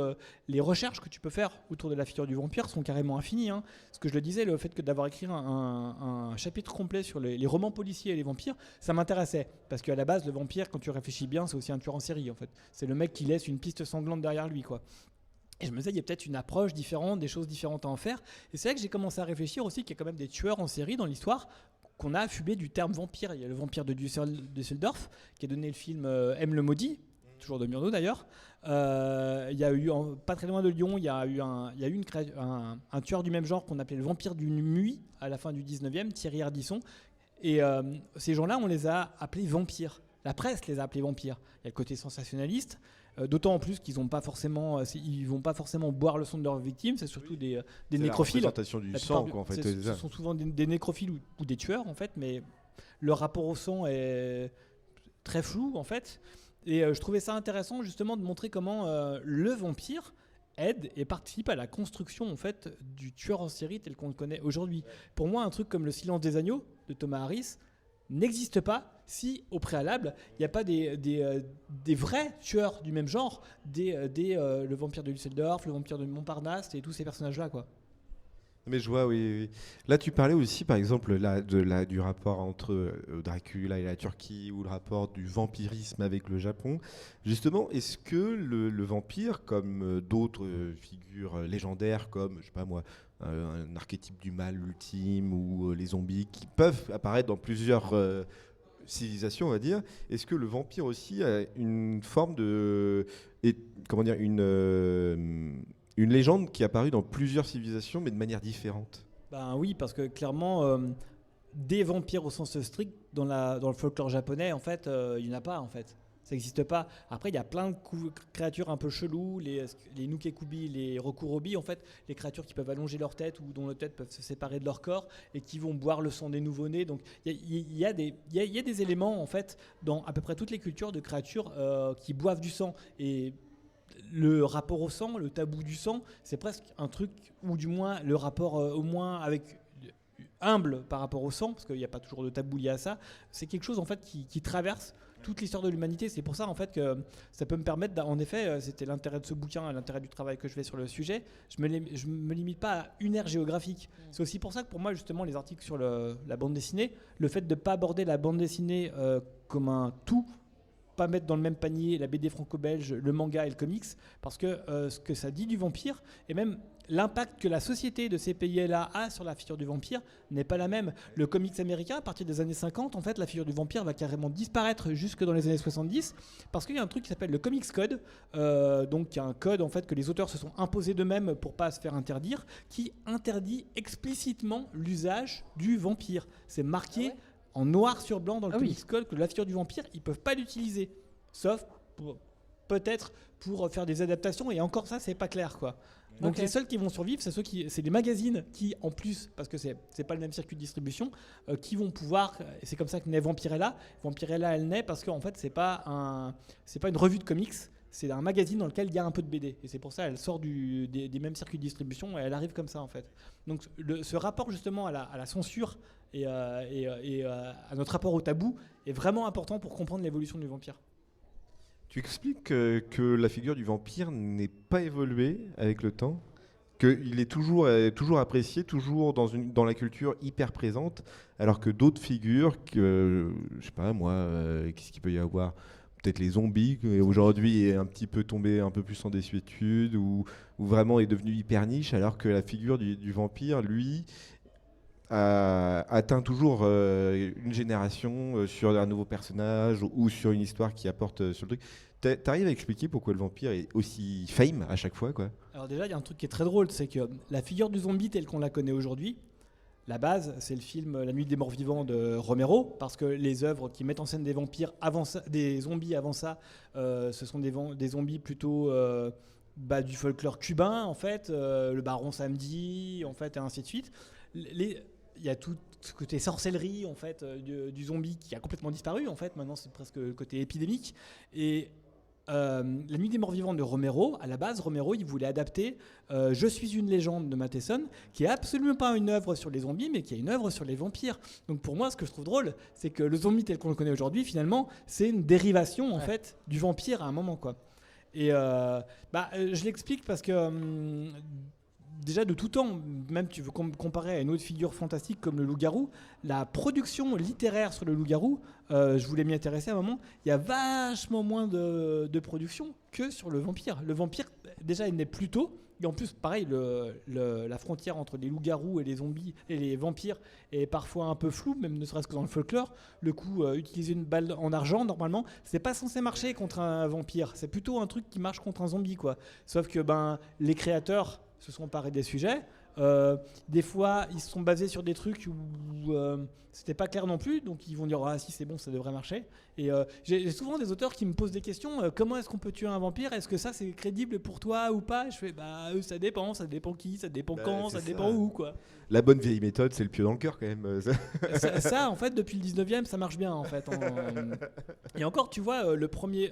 les recherches que tu peux faire autour de la figure du vampire sont carrément infinies. Hein. Ce que je le disais, le fait que d'avoir écrit un chapitre complet sur les romans policiers et les vampires, ça m'intéressait. Parce qu'à la base, le vampire, quand tu réfléchis bien, c'est aussi un tueur en série en fait. C'est le mec qui laisse une piste sanglante derrière lui, quoi. Et je me disais, il y a peut-être une approche différente, des choses différentes à en faire. Et c'est là que j'ai commencé à réfléchir aussi qu'il y a quand même des tueurs en série dans l'histoire qu'on a affubé du terme vampire. Il y a le vampire de Düsseldorf qui a donné le film M le maudit, toujours de Murnau d'ailleurs. Il y a eu, pas très loin de Lyon, il y a eu un tueur du même genre qu'on appelait le vampire du Muy à la fin du 19e, Thierry Ardisson. Et ces gens-là, on les a appelés vampires. La presse les a appelés vampires. Il y a le côté sensationnaliste. D'autant en plus qu'ils vont pas forcément boire le sang de leurs victimes, c'est surtout des nécrophiles. La représentation du sang, quoi, en fait. Ce sont souvent des nécrophiles ou des tueurs, en fait, mais leur rapport au sang est très flou, en fait. Et je trouvais ça intéressant, justement, de montrer comment le vampire aide et participe à la construction, en fait, du tueur en série tel qu'on le connaît aujourd'hui. Pour moi, un truc comme Le Silence des agneaux de Thomas Harris n'existe pas si, au préalable, il n'y a pas des vrais tueurs du même genre, le vampire de Düsseldorf, le vampire de Montparnasse et tous ces personnages-là, quoi. Mais je vois, oui. Là, tu parlais aussi, par exemple, du rapport entre Dracula et la Turquie, ou le rapport du vampirisme avec le Japon. Justement, est-ce que le vampire, comme d'autres figures légendaires, comme, je sais pas moi, un archétype du mal ultime, ou les zombies, qui peuvent apparaître dans plusieurs civilisations, on va dire, est-ce que le vampire aussi a une forme de... une légende qui est apparue dans plusieurs civilisations, mais de manière différente? Ben oui, parce que clairement, des vampires au sens strict, dans le folklore japonais, en fait, il n'y en a pas, en fait. Ça n'existe pas. Après, il y a plein de créatures un peu cheloues, les Nukekubi, les Rokurobi, en fait, les créatures qui peuvent allonger leur tête ou dont les têtes peuvent se séparer de leur corps et qui vont boire le sang des nouveau-nés. Donc, il y a des éléments, en fait, dans à peu près toutes les cultures de créatures qui boivent du sang. Et le rapport au sang, le tabou du sang, c'est presque un truc, ou du moins le rapport au moins avec humble par rapport au sang, parce qu'il n'y a pas toujours de tabou lié à ça. C'est quelque chose en fait qui traverse toute l'histoire de l'humanité. C'est pour ça en fait que ça peut me permettre, en effet, c'était l'intérêt de ce bouquin, l'intérêt du travail que je fais sur le sujet. Je me limite pas à une aire géographique. C'est aussi pour ça que pour moi justement les articles sur la bande dessinée, le fait de ne pas aborder la bande dessinée comme un tout, pas mettre dans le même panier la BD franco-belge, le manga et le comics, parce que ce que ça dit du vampire, et même l'impact que la société de ces pays-là a sur la figure du vampire n'est pas la même. Le comics américain, à partir des années 50, en fait, la figure du vampire va carrément disparaître jusque dans les années 70, parce qu'il y a un truc qui s'appelle le Comics Code, donc il y a un code en fait que les auteurs se sont imposés d'eux-mêmes pour pas se faire interdire, qui interdit explicitement l'usage du vampire. C'est marqué en noir sur blanc dans le Comics Code que la figure du vampire, ils peuvent pas l'utiliser, sauf peut-être pour faire des adaptations, et encore ça, c'est pas clair, quoi. Donc les seuls qui vont survivre, c'est les magazines qui, en plus, parce que c'est pas le même circuit de distribution, qui vont pouvoir. Et c'est comme ça que naît Vampirella. Vampirella, elle naît parce qu'en fait, c'est pas une revue de comics, c'est un magazine dans lequel il y a un peu de BD. Et c'est pour ça qu'elle sort des mêmes circuits de distribution et elle arrive comme ça, en fait. Donc ce rapport justement à la censure et à notre rapport au tabou est vraiment important pour comprendre l'évolution du vampire. Tu expliques que la figure du vampire n'est pas évoluée avec le temps, qu'il est toujours apprécié, toujours dans la culture hyper présente, alors que d'autres figures, je sais pas moi, qu'est-ce qu'il peut y avoir ? Peut-être les zombies, qui aujourd'hui est un petit peu tombé un peu plus en désuétude, ou vraiment est devenu hyper niche, alors que la figure du vampire, lui, atteint toujours une génération sur un nouveau personnage ou sur une histoire qui apporte sur le truc. T'arrives à expliquer pourquoi le vampire est aussi fame à chaque fois, quoi? Alors déjà, il y a un truc qui est très drôle, c'est que la figure du zombie telle qu'on la connaît aujourd'hui, la base, c'est le film La Nuit des Morts Vivants de Romero, parce que les œuvres qui mettent en scène des vampires avant ça, des zombies avant ça, ce sont des zombies plutôt du folklore cubain, en fait, le Baron Samedi, en fait, et ainsi de suite. Il y a tout ce côté sorcellerie, en fait, du zombie qui a complètement disparu, en fait. Maintenant, c'est presque le côté épidémique. Et La Nuit des Morts Vivants de Romero, à la base, Romero, il voulait adapter Je suis une légende de Matheson, qui est absolument pas une œuvre sur les zombies, mais qui est une œuvre sur les vampires. Donc pour moi, ce que je trouve drôle, c'est que le zombie tel qu'on le connaît aujourd'hui, finalement, c'est une dérivation en fait du vampire à un moment, quoi. Et je l'explique parce que déjà de tout temps, même tu veux comparer à une autre figure fantastique comme le loup-garou, la production littéraire sur le loup-garou, je voulais m'y intéresser à un moment, il y a vachement moins de production que sur le vampire. Le vampire, déjà, il naît plus tôt. Et en plus, pareil, la frontière entre les loups-garous et les zombies et les vampires est parfois un peu floue, même ne serait-ce que dans le folklore. Le coup, utiliser une balle en argent, normalement, c'est pas censé marcher contre un vampire. C'est plutôt un truc qui marche contre un zombie, quoi. Sauf que les créateurs se sont emparés des sujets. Des fois, ils se sont basés sur des trucs où c'était pas clair non plus, donc ils vont dire ah si c'est bon, ça devrait marcher. Et j'ai souvent des auteurs qui me posent des questions. Comment est-ce qu'on peut tuer un vampire ? Est-ce que ça c'est crédible pour toi ou pas ? Et je fais ça dépend qui, ça dépend quand, ça dépend où, quoi. La bonne vieille méthode, c'est le pieu dans le cœur quand même. Ça, en fait, depuis le 19e, ça marche bien, en fait. Et encore, tu vois, le premier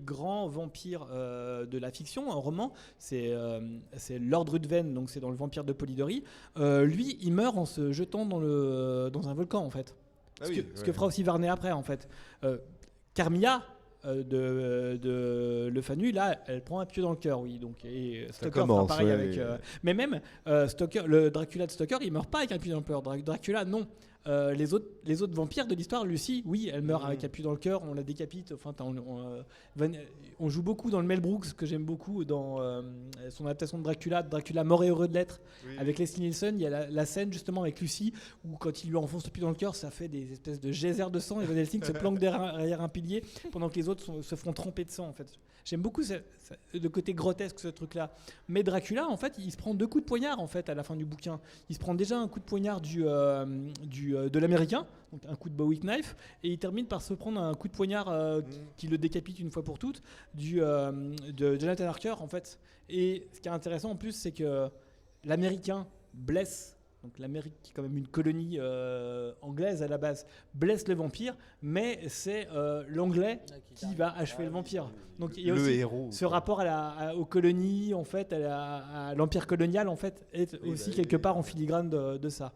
grand vampire de la fiction, un roman, c'est Lord Ruthven, donc c'est dans Le Vampire de Polidori. Lui, il meurt en se jetant dans un volcan, en fait. Ce que fera aussi Varney après, en fait. Carmilla de Le Fanu, là, elle prend un pieu dans le cœur, oui. Donc, et Stoker fera pareil avec. Mais même Stoker, le Dracula de Stoker, il meurt pas avec un pieu dans le cœur. Dracula, non. Les autres vampires de l'histoire, Lucie, oui, elle meurt avec un pieu dans le cœur, on la décapite. Enfin, on joue beaucoup dans le Mel Brooks, que j'aime beaucoup, dans son adaptation de Dracula mort et heureux de l'être, avec Leslie Nielsen. Il y a la scène justement avec Lucie où quand il lui enfonce le pieu dans le cœur, ça fait des espèces de geysers de sang et Van Helsing se planque derrière un pilier pendant que les autres se font tremper de sang, en fait. J'aime beaucoup le côté grotesque, ce truc-là. Mais Dracula, en fait, il se prend 2 coups de poignard, en fait, à la fin du bouquin. Il se prend déjà un coup de poignard de l'américain, donc un coup de Bowie knife, et il termine par se prendre un coup de poignard qui le décapite une fois pour toutes de Jonathan Harker, en fait. Et ce qui est intéressant en plus, c'est que l'américain blesse, donc l'Amérique qui est quand même une colonie anglaise à la base, blesse le vampire, mais c'est l'anglais qui va achever le vampire. Donc il y a aussi héros, ce rapport aux colonies, en fait, à l'empire colonial, en fait, est aussi quelque part en filigrane de ça.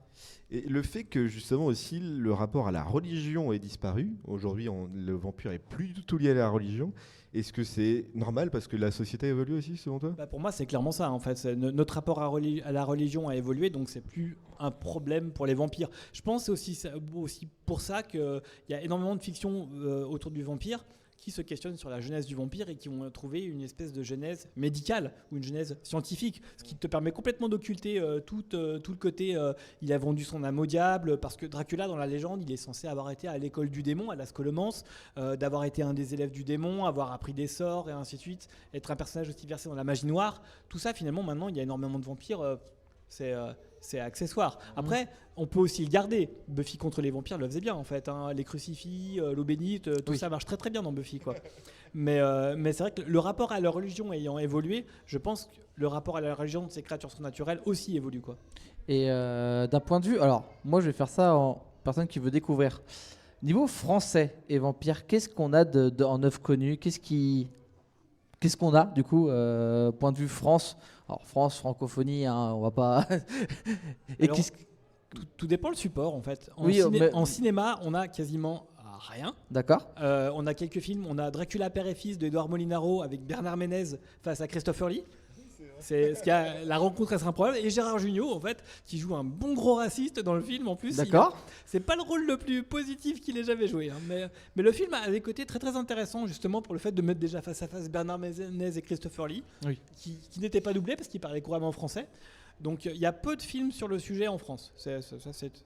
Et le fait que justement aussi le rapport à la religion ait disparu, aujourd'hui le vampire est plus du tout lié à la religion, est-ce que c'est normal parce que la société évolue aussi selon toi ? Pour moi c'est clairement ça, en fait. Notre rapport à la religion a évolué, donc c'est plus un problème pour les vampires. Je pense que c'est aussi pour ça qu'il y a énormément de fiction autour du vampire qui se questionnent sur la genèse du vampire et qui ont trouvé une espèce de genèse médicale ou une genèse scientifique, ce qui te permet complètement d'occulter tout le côté il a vendu son âme au diable, parce que Dracula dans la légende il est censé avoir été à l'école du démon, à la Scholomance, d'avoir été un des élèves du démon, avoir appris des sorts et ainsi de suite, être un personnage aussi versé dans la magie noire. Tout ça, finalement, maintenant il y a énormément de vampires, c'est accessoire. Après, on peut aussi le garder. Buffy contre les vampires le faisait bien, en fait. Les crucifix, l'eau bénite, tout ça marche très très bien dans Buffy, quoi. Mais c'est vrai que le rapport à la religion ayant évolué, je pense que le rapport à la religion de ces créatures surnaturelles aussi évolue, quoi. Et d'un point de vue, alors moi je vais faire ça en personne qui veut découvrir. Niveau français et vampires, qu'est-ce qu'on a en œuvre connue ? Qu'est-ce qu'on a du coup, point de vue France ? Alors France, francophonie, on va pas. Et alors, tout dépend le support, en fait. En cinéma, on a quasiment rien. D'accord. On a quelques films. On a Dracula père et fils de Edouard Molinaro avec Bernard Ménez face à Christopher Lee. C'est ce qui a la rencontre est improbable, et Gérard Jugnot, en fait, qui joue un bon gros raciste dans le film en plus. D'accord. C'est pas le rôle le plus positif qu'il ait jamais joué, hein, mais le film a des côtés très très intéressants, justement pour le fait de mettre déjà face à face Bernard Ménez et Christopher Lee, qui n'étaient pas doublés parce qu'ils parlaient couramment français. Donc il y a peu de films sur le sujet en France. C'est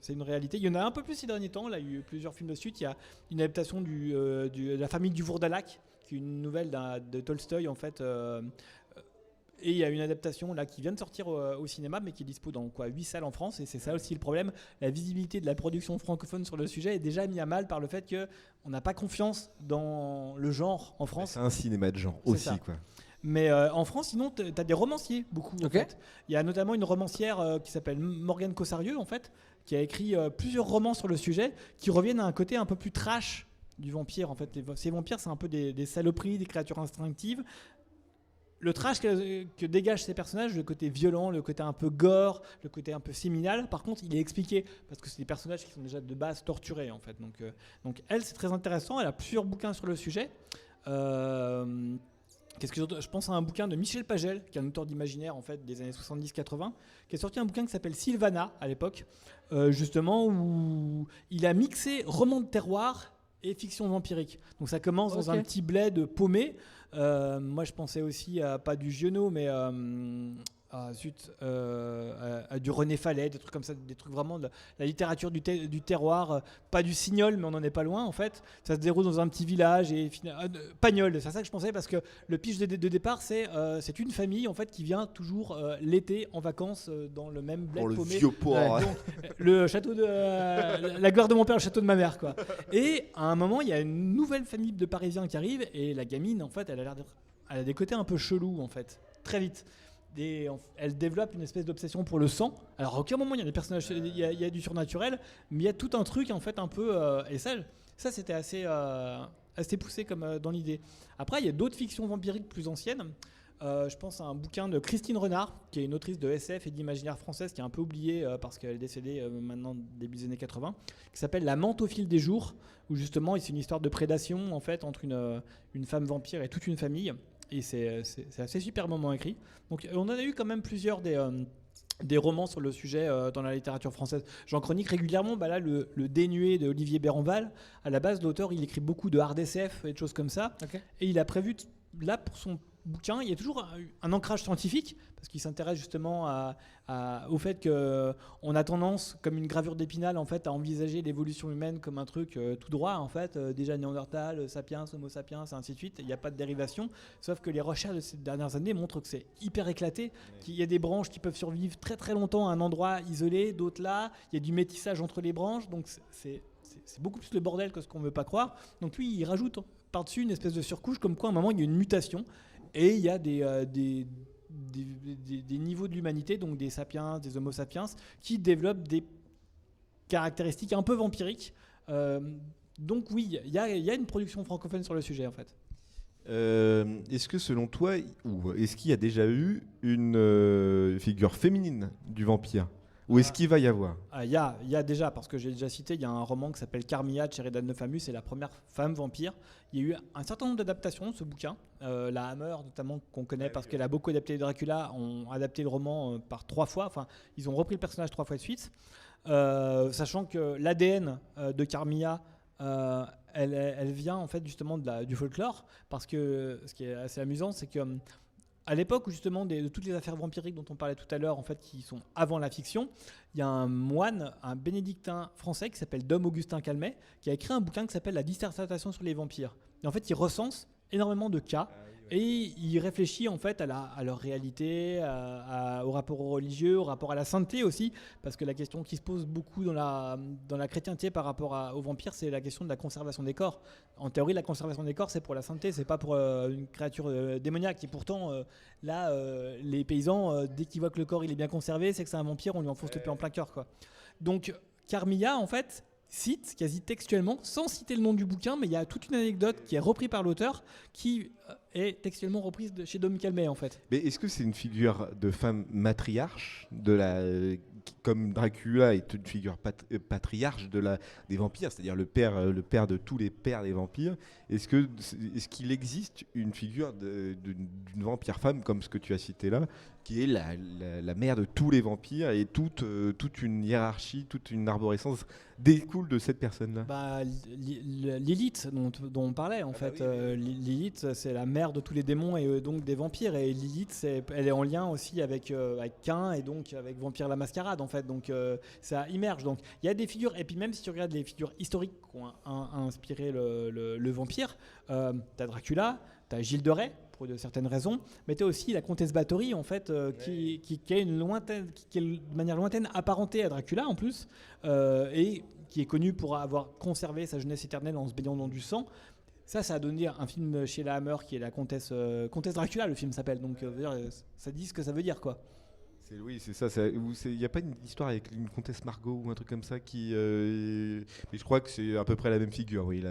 une réalité. Il y en a un peu plus ces derniers temps. Là, il y a eu plusieurs films de suite. Il y a une adaptation de La famille du Vourdalac, qui est une nouvelle de Tolstoï, en fait. Et il y a une adaptation là qui vient de sortir au cinéma, mais qui est dispo dans 8 salles en France. Et c'est ça aussi le problème. La visibilité de la production francophone sur le sujet est déjà mise à mal par le fait qu'on n'a pas confiance dans le genre en France. C'est un cinéma de genre C'est aussi, ça. quoi. Mais en France, sinon, tu as des romanciers, beaucoup. En Ok. fait. Il y a notamment une romancière qui s'appelle Morgane Cossarieux, en fait, qui a écrit plusieurs romans sur le sujet, qui reviennent à un côté un peu plus trash du vampire. En fait, ces vampires, c'est un peu des saloperies, des créatures instinctives. Le trash que dégagent ces personnages, le côté violent, le côté un peu gore, le côté un peu séminal, par contre, il est expliqué parce que c'est des personnages qui sont déjà de base torturés, en fait. Donc elle, c'est très intéressant. Elle a plusieurs bouquins sur le sujet. Je pense à un bouquin de Michel Pagel, qui est un auteur d'imaginaire en fait des années 70-80, qui a sorti un bouquin qui s'appelle Sylvana à l'époque, justement où il a mixé roman de terroir et fiction vampirique. Donc ça commence dans un petit bled paumé. Moi je pensais aussi à pas du Giono, mais à du René Fallet, des trucs comme ça, des trucs vraiment de la littérature du terroir, pas du Signol, mais on n'en est pas loin en fait. Ça se déroule dans un petit village et Pagnol, c'est ça que je pensais parce que le pitch de départ c'est une famille en fait qui vient toujours l'été en vacances dans le même bled Le paumé. vieux port. Ouais, donc, le château de la gloire de mon père, le château de ma mère quoi. Et à un moment il y a une nouvelle famille de Parisiens qui arrive et la gamine en fait elle a des côtés un peu chelous en fait, très vite. Elle développe une espèce d'obsession pour le sang. Alors à aucun moment il y a des personnages, il y a du surnaturel, mais il y a tout un truc en fait un peu et ça c'était assez poussé comme dans l'idée. Après il y a d'autres fictions vampiriques plus anciennes. Je pense à un bouquin de Christine Renard, qui est une autrice de SF et d'imaginaire française, qui est un peu oubliée parce qu'elle est décédée maintenant début des années 80, qui s'appelle La menthe au fil des jours, où justement c'est une histoire de prédation en fait entre une femme vampire et toute une famille. Et c'est assez superbement écrit. Donc on en a eu quand même plusieurs des romans sur le sujet dans la littérature française. J'en chronique régulièrement. Là, le Dénué de Olivier Béranval. À la base, l'auteur, il écrit beaucoup de hard SF et de choses comme ça. Ok. Et il a prévu, là, pour son bouquin, il y a toujours un ancrage scientifique, parce qu'il s'intéresse justement au fait qu'on a tendance, comme une gravure d'Épinal, en fait, à envisager l'évolution humaine comme un truc tout droit, en fait, déjà Néandertal, Sapiens, Homo sapiens, et ainsi de suite. Il n'y a pas de dérivation, sauf que les recherches de ces dernières années montrent que c'est hyper éclaté, qu'il y a des branches qui peuvent survivre très très longtemps à un endroit isolé, d'autres là, il y a du métissage entre les branches, donc c'est beaucoup plus le bordel que ce qu'on ne veut pas croire. Donc lui, il rajoute par-dessus une espèce de surcouche, comme quoi à un moment, il y a une mutation. Et il y a des niveaux de l'humanité, donc des sapiens, des homo sapiens, qui développent des caractéristiques un peu vampiriques. Donc oui, il y a une production francophone sur le sujet en fait. Est-ce que selon toi, ou est-ce qu'il y a déjà eu une figure féminine du vampire ? Ou est-ce qu'il va y avoir ? Il y a déjà, parce que j'ai déjà cité, il y a un roman qui s'appelle Carmilla de Sheridan Le Fanu, c'est la première femme vampire. Il y a eu un certain nombre d'adaptations de ce bouquin. La Hammer, notamment, qu'on connaît parce qu'elle a beaucoup adapté Dracula, ont adapté le roman par 3 fois. Enfin, ils ont repris le personnage 3 fois de suite. Sachant que l'ADN de Carmilla, elle vient en fait justement du folklore. Parce que ce qui est assez amusant, c'est que à l'époque où justement de toutes les affaires vampiriques dont on parlait tout à l'heure, en fait, qui sont avant la fiction, il y a un moine, un bénédictin français qui s'appelle Dom Augustin Calmet, qui a écrit un bouquin qui s'appelle La dissertation sur les vampires. Et en fait, il recense énormément de cas et il réfléchit en fait à leur réalité, au rapport au religieux, au rapport à la sainteté aussi, parce que la question qui se pose beaucoup dans la chrétienté par rapport aux vampires, c'est la question de la conservation des corps. En théorie, la conservation des corps, c'est pour la sainteté, c'est pas pour une créature démoniaque. Et pourtant, les paysans, dès qu'ils voient que le corps il est bien conservé, c'est que c'est un vampire, on lui enfonce le pied en plein cœur, quoi. Donc, Carmilla, en fait, cite quasi textuellement, sans citer le nom du bouquin, mais il y a toute une anecdote qui est reprise par l'auteur, qui est textuellement reprise chez Dom Calmet en fait. Mais est-ce que c'est une figure de femme matriarche comme Dracula est une figure patriarche des vampires, c'est-à-dire le père de tous les pères des vampires. Est-ce qu'il existe une figure d'une vampire femme comme ce que tu as cité là, qui est la mère de tous les vampires et toute une hiérarchie, toute une arborescence découle de cette personne-là? Lilith dont on parlait en fait. Lilith, c'est la mère de tous les démons et donc des vampires. Et Lilith, elle est en lien aussi avec Cain et donc avec Vampire la Mascarade en fait. Donc ça immerge. Donc il y a des figures. Et puis même si tu regardes les figures historiques qui ont inspiré le vampire, t'as Dracula, t'as Gilles de Rais pour de certaines raisons, mais tu as aussi la comtesse Bathory en fait, qui est qui est de manière lointaine apparentée à Dracula en plus, et qui est connue pour avoir conservé sa jeunesse éternelle en se baignant dans du sang. Ça a donné un film chez la Hammer qui est la comtesse Dracula, le film s'appelle, donc ça dit ce que ça veut dire quoi. Oui, c'est ça. Il n'y a pas une histoire avec une comtesse Margot ou un truc comme ça qui. Mais je crois que c'est à peu près la même figure, oui.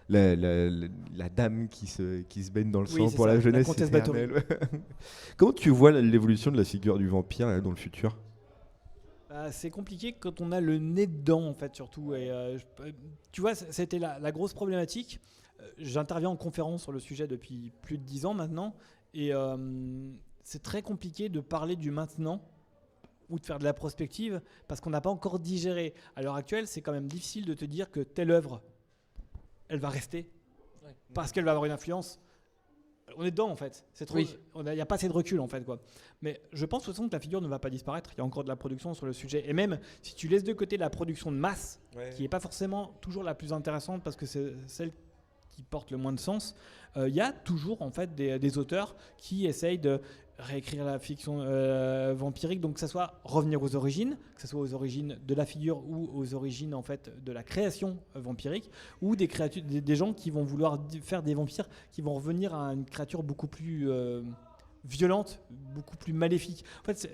La dame qui se baigne dans le sang pour la jeunesse éternelle. Comment tu vois l'évolution de la figure du vampire là, dans le futur ? C'est compliqué quand on a le nez dedans, en fait, surtout. Et, tu vois, c'était la grosse problématique. J'interviens en conférence sur le sujet depuis plus de 10 ans maintenant. Et c'est très compliqué de parler du maintenant ou de faire de la prospective parce qu'on n'a pas encore digéré. À l'heure actuelle, c'est quand même difficile de te dire que telle œuvre, elle va rester parce qu'elle va avoir une influence. On est dedans en fait, c'est trop. Il n'y a pas assez de recul en fait quoi. Mais je pense de toute façon que la figure ne va pas disparaître. Il y a encore de la production sur le sujet. Et même si tu laisses de côté la production de masse, qui n'est pas forcément toujours la plus intéressante parce que c'est celle qui porte le moins de sens, il y a toujours en fait des auteurs qui essayent de réécrire la fiction vampirique, donc que ça soit revenir aux origines, que ce soit aux origines de la figure ou aux origines en fait de la création vampirique, ou des créatures, des gens qui vont vouloir faire des vampires qui vont revenir à une créature beaucoup plus violente, beaucoup plus maléfique. En fait,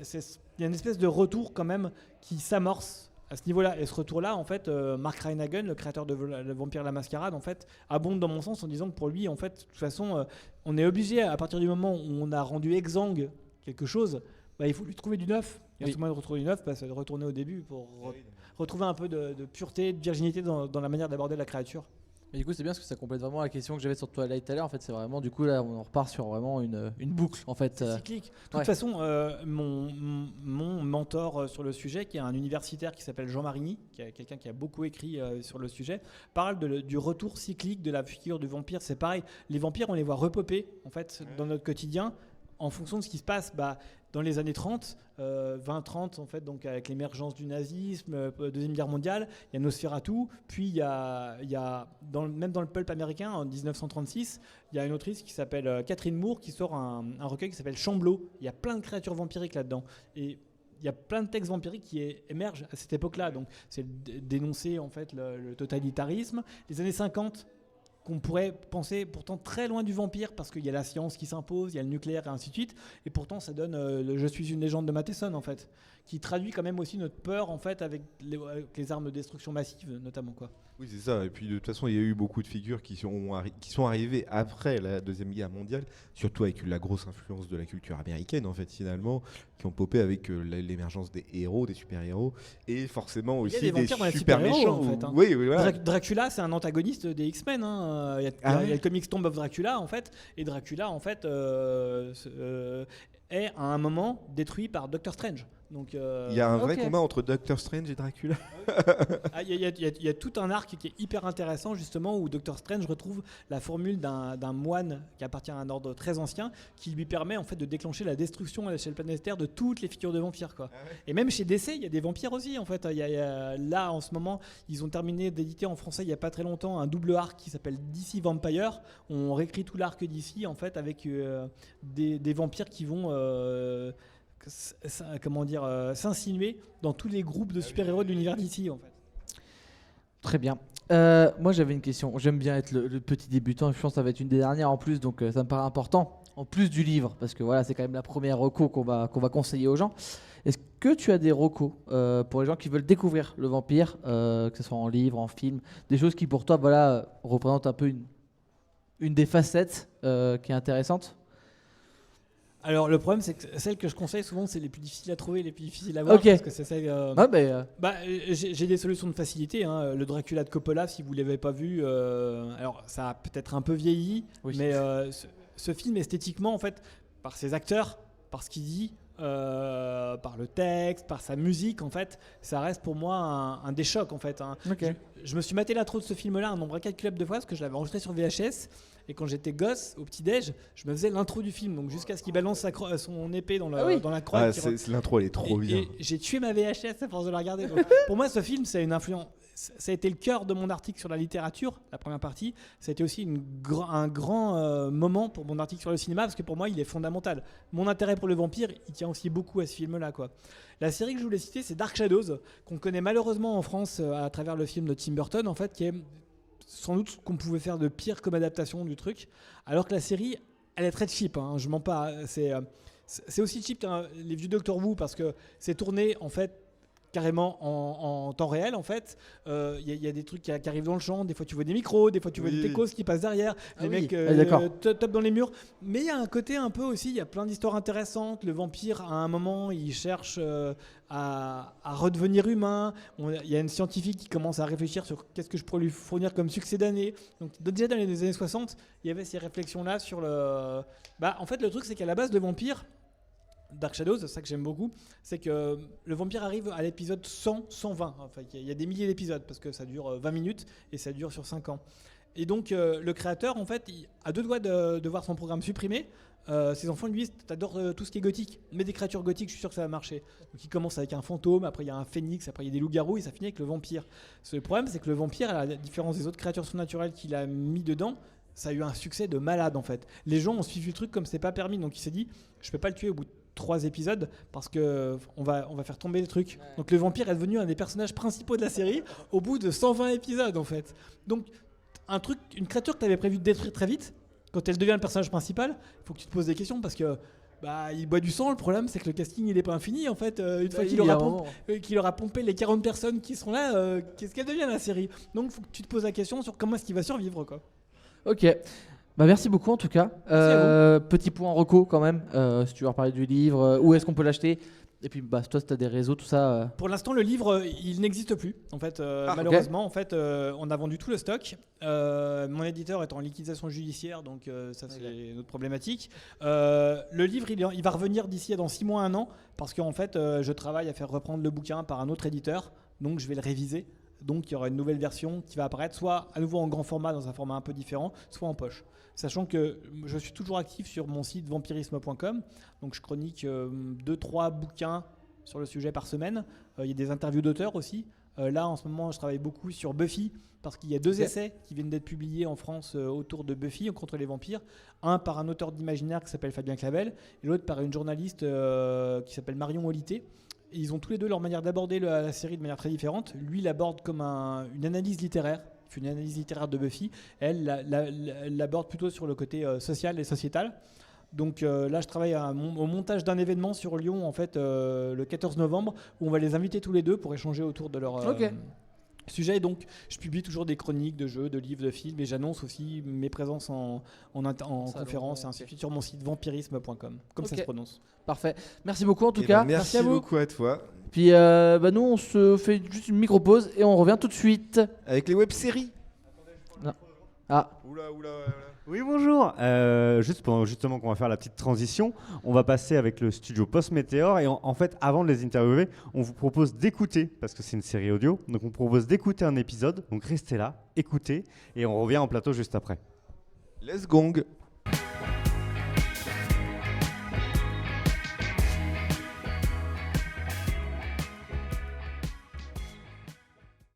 il y a une espèce de retour quand même qui s'amorce à ce niveau-là. Et ce retour-là, en fait, Mark Reinhagen, le créateur de le Vampire la Mascarade, en fait, abonde dans mon sens en disant que pour lui, en fait, de toute façon, on est obligé, à partir du moment où on a rendu exsangue quelque chose, il faut lui trouver du neuf. Et à ce moment de retrouver du neuf, c'est de retourner au début pour retrouver un peu de pureté, de virginité dans la manière d'aborder la créature. Mais du coup, c'est bien parce que ça complète vraiment la question que j'avais sur Twilight tout à l'heure. En fait, c'est vraiment, du coup, là, on repart sur vraiment une boucle. En fait, c'est cyclique. De toute façon, mon mentor sur le sujet, qui est un universitaire qui s'appelle Jean Marigny, qui est quelqu'un qui a beaucoup écrit sur le sujet, parle du retour cyclique de la figure du vampire. C'est pareil. Les vampires, on les voit repopper en fait, dans notre quotidien en fonction de ce qui se passe. Dans les années 30, 20-30, en fait, donc avec l'émergence du nazisme, Deuxième Guerre mondiale, il y a Nosferatu, puis il y a même dans le pulp américain, en 1936, il y a une autrice qui s'appelle Catherine Moore qui sort un recueil qui s'appelle Chamblot. Il y a plein de créatures vampiriques là-dedans. Et il y a plein de textes vampiriques qui émergent à cette époque-là. Donc c'est dénoncer en fait le totalitarisme. Les années 50, qu'on pourrait penser pourtant très loin du vampire parce qu'il y a la science qui s'impose, il y a le nucléaire et ainsi de suite, et pourtant ça donne le Je suis une légende de Matheson en fait, qui traduit quand même aussi notre peur en fait avec les armes de destruction massive notamment quoi. Oui c'est ça, et puis de toute façon il y a eu beaucoup de figures qui sont arrivées après la Deuxième Guerre mondiale, surtout avec la grosse influence de la culture américaine en fait finalement, qui ont popé avec l'émergence des héros, des super-héros, et forcément aussi des super méchants. En fait, hein. Oui, voilà. Dracula c'est un antagoniste des X-Men, hein. Il y a le comics Tomb of Dracula en fait, et Dracula en fait est à un moment détruit par Doctor Strange. Donc, il y a un vrai combat entre Doctor Strange et Dracula. Il y a tout un arc qui est hyper intéressant justement où Doctor Strange retrouve la formule d'un moine qui appartient à un ordre très ancien qui lui permet en fait de déclencher la destruction à l'échelle planétaire de toutes les figures de vampires quoi. Et même chez DC il y a des vampires aussi en fait. Là en ce moment ils ont terminé d'éditer en français il n'y a pas très longtemps un double arc qui s'appelle DC Vampire. On réécrit tout l'arc d'ici en fait avec des vampires qui vont s'insinuer dans tous les groupes de super-héros de l'univers d'ici en fait. Très bien. Moi j'avais une question. J'aime bien être le petit débutant. Je pense que ça va être une des dernières en plus, donc ça me paraît important. En plus du livre, parce que voilà, c'est quand même la première reco qu'on va conseiller aux gens. Est-ce que tu as des recos pour les gens qui veulent découvrir le vampire, que ce soit en livre, en film, des choses qui pour toi représentent un peu une des facettes qui est intéressante? Alors le problème c'est que celles que je conseille souvent c'est les plus difficiles à trouver, les plus difficiles à voir parce que c'est celles, j'ai des solutions de facilité hein. Le Dracula de Coppola si vous l'avez pas vu alors ça a peut-être un peu vieilli mais ce film esthétiquement en fait par ses acteurs, par ce qu'il dit, par le texte, par sa musique en fait, ça reste pour moi un des chocs en fait hein. Je me suis maté l'intro de ce film là un nombre incalculable de fois parce que je l'avais enregistré sur VHS. Et quand j'étais gosse, au petit-déj, je me faisais l'intro du film, donc jusqu'à ce qu'il balance son épée dans la croix. L'intro, elle est trop bien. Et j'ai tué ma VHS à force de la regarder. Donc, pour moi, ce film, c'est une influence ça a été le cœur de mon article sur la littérature, la première partie. Ça a été aussi un grand moment pour mon article sur le cinéma, parce que pour moi, il est fondamental. Mon intérêt pour le vampire, il tient aussi beaucoup à ce film-là, quoi. La série que je voulais citer, c'est Dark Shadows, qu'on connaît malheureusement en France à travers le film de Tim Burton, en fait, qui est sans doute ce qu'on pouvait faire de pire comme adaptation du truc, alors que la série, elle est très cheap, hein, je mens pas. C'est aussi cheap que les vieux Doctor Who, parce que c'est tourné, en fait, carrément en temps réel, en fait. Y a des trucs qui arrivent dans le champ, des fois tu vois des micros, des fois tu vois des techos qui passent derrière, les mecs tapent dans les murs. Mais il y a un côté un peu aussi, il y a plein d'histoires intéressantes. Le vampire, à un moment, il cherche à redevenir humain. Il y a une scientifique qui commence à réfléchir sur qu'est-ce que je pourrais lui fournir comme succès d'année. Donc déjà dans les années 60, il y avait ces réflexions-là sur le... en fait, le truc, c'est qu'à la base, le vampire... Dark Shadows, c'est ça que j'aime beaucoup, c'est que le vampire arrive à l'épisode 100, 120. Enfin, il y a des milliers d'épisodes parce que ça dure 20 minutes et ça dure sur 5 ans. Et donc, le créateur, en fait, il a 2 doigts de voir son programme supprimé. Ses enfants lui disent t'adores tout ce qui est gothique, mais des créatures gothiques, je suis sûr que ça va marcher. Donc, il commence avec un fantôme, après il y a un phénix, après il y a des loups-garous et ça finit avec le vampire. Le problème, c'est que le vampire, à la différence des autres créatures surnaturelles qu'il a mis dedans, ça a eu un succès de malade en fait. Les gens ont suivi le truc comme c'est pas permis, donc il s'est dit je peux pas le tuer au bout de 3 épisodes parce que on va faire tomber le truc. Donc le vampire est devenu un des personnages principaux de la série au bout de 120 épisodes en fait. Donc une créature que tu avais prévu de détruire très vite, quand elle devient le personnage principal, il faut que tu te poses des questions parce que il boit du sang. Le problème, c'est que le casting il est pas infini en fait. Une fois qu'il aura pompé les 40 personnes qui seront là, qu'est-ce qu'elle devient la série? Donc faut que tu te poses la question sur comment est-ce qu'il va survivre, quoi. Ok. Merci beaucoup en tout cas. Petit point reco quand même, si tu veux reparler du livre, où est-ce qu'on peut l'acheter? Et puis toi, si tu as des réseaux, tout ça. Pour l'instant, le livre, il n'existe plus. En fait, malheureusement, en fait, on a vendu tout le stock. Mon éditeur est en liquidation judiciaire, donc ça c'est notre problématique. Le livre, il va revenir d'ici dans 6 mois, 1 an, parce qu'en fait, je travaille à faire reprendre le bouquin par un autre éditeur, donc je vais le réviser. Donc il y aura une nouvelle version qui va apparaître, soit à nouveau en grand format, dans un format un peu différent, soit en poche. Sachant que je suis toujours actif sur mon site vampirisme.com, donc je chronique 2-3 bouquins sur le sujet par semaine. Il y a des interviews d'auteurs aussi. Là, en ce moment, je travaille beaucoup sur Buffy, parce qu'il y a 2 essais qui viennent d'être publiés en France autour de Buffy, contre les vampires. Un par un auteur d'imaginaire qui s'appelle Fabien Clavel, et l'autre par une journaliste qui s'appelle Marion Olité. Et ils ont tous les deux leur manière d'aborder la série de manière très différente. Lui, il l'aborde comme une analyse littéraire. Il fait une analyse littéraire de Buffy. Elle l'aborde plutôt sur le côté social et sociétal. Donc là, je travaille au montage d'un événement sur Lyon, en fait, le 14 novembre, où on va les inviter tous les deux pour échanger autour de leur sujet. Donc, je publie toujours des chroniques de jeux, de livres, de films, et j'annonce aussi mes présences en conférence et ainsi de suite sur mon site vampirisme.com, comme ça se prononce. Parfait. Merci beaucoup en tout cas. Merci à vous. Beaucoup à toi. Puis nous, on se fait juste une micro-pause et on revient tout de suite. Avec les web-séries. Oula. Oui, bonjour. Juste pendant justement qu'on va faire la petite transition, on va passer avec le studio Post Météor et en fait, avant de les interviewer, on vous propose d'écouter, parce que c'est une série audio, donc on propose d'écouter un épisode, donc restez là, écoutez, et on revient en plateau juste après. Let's gong.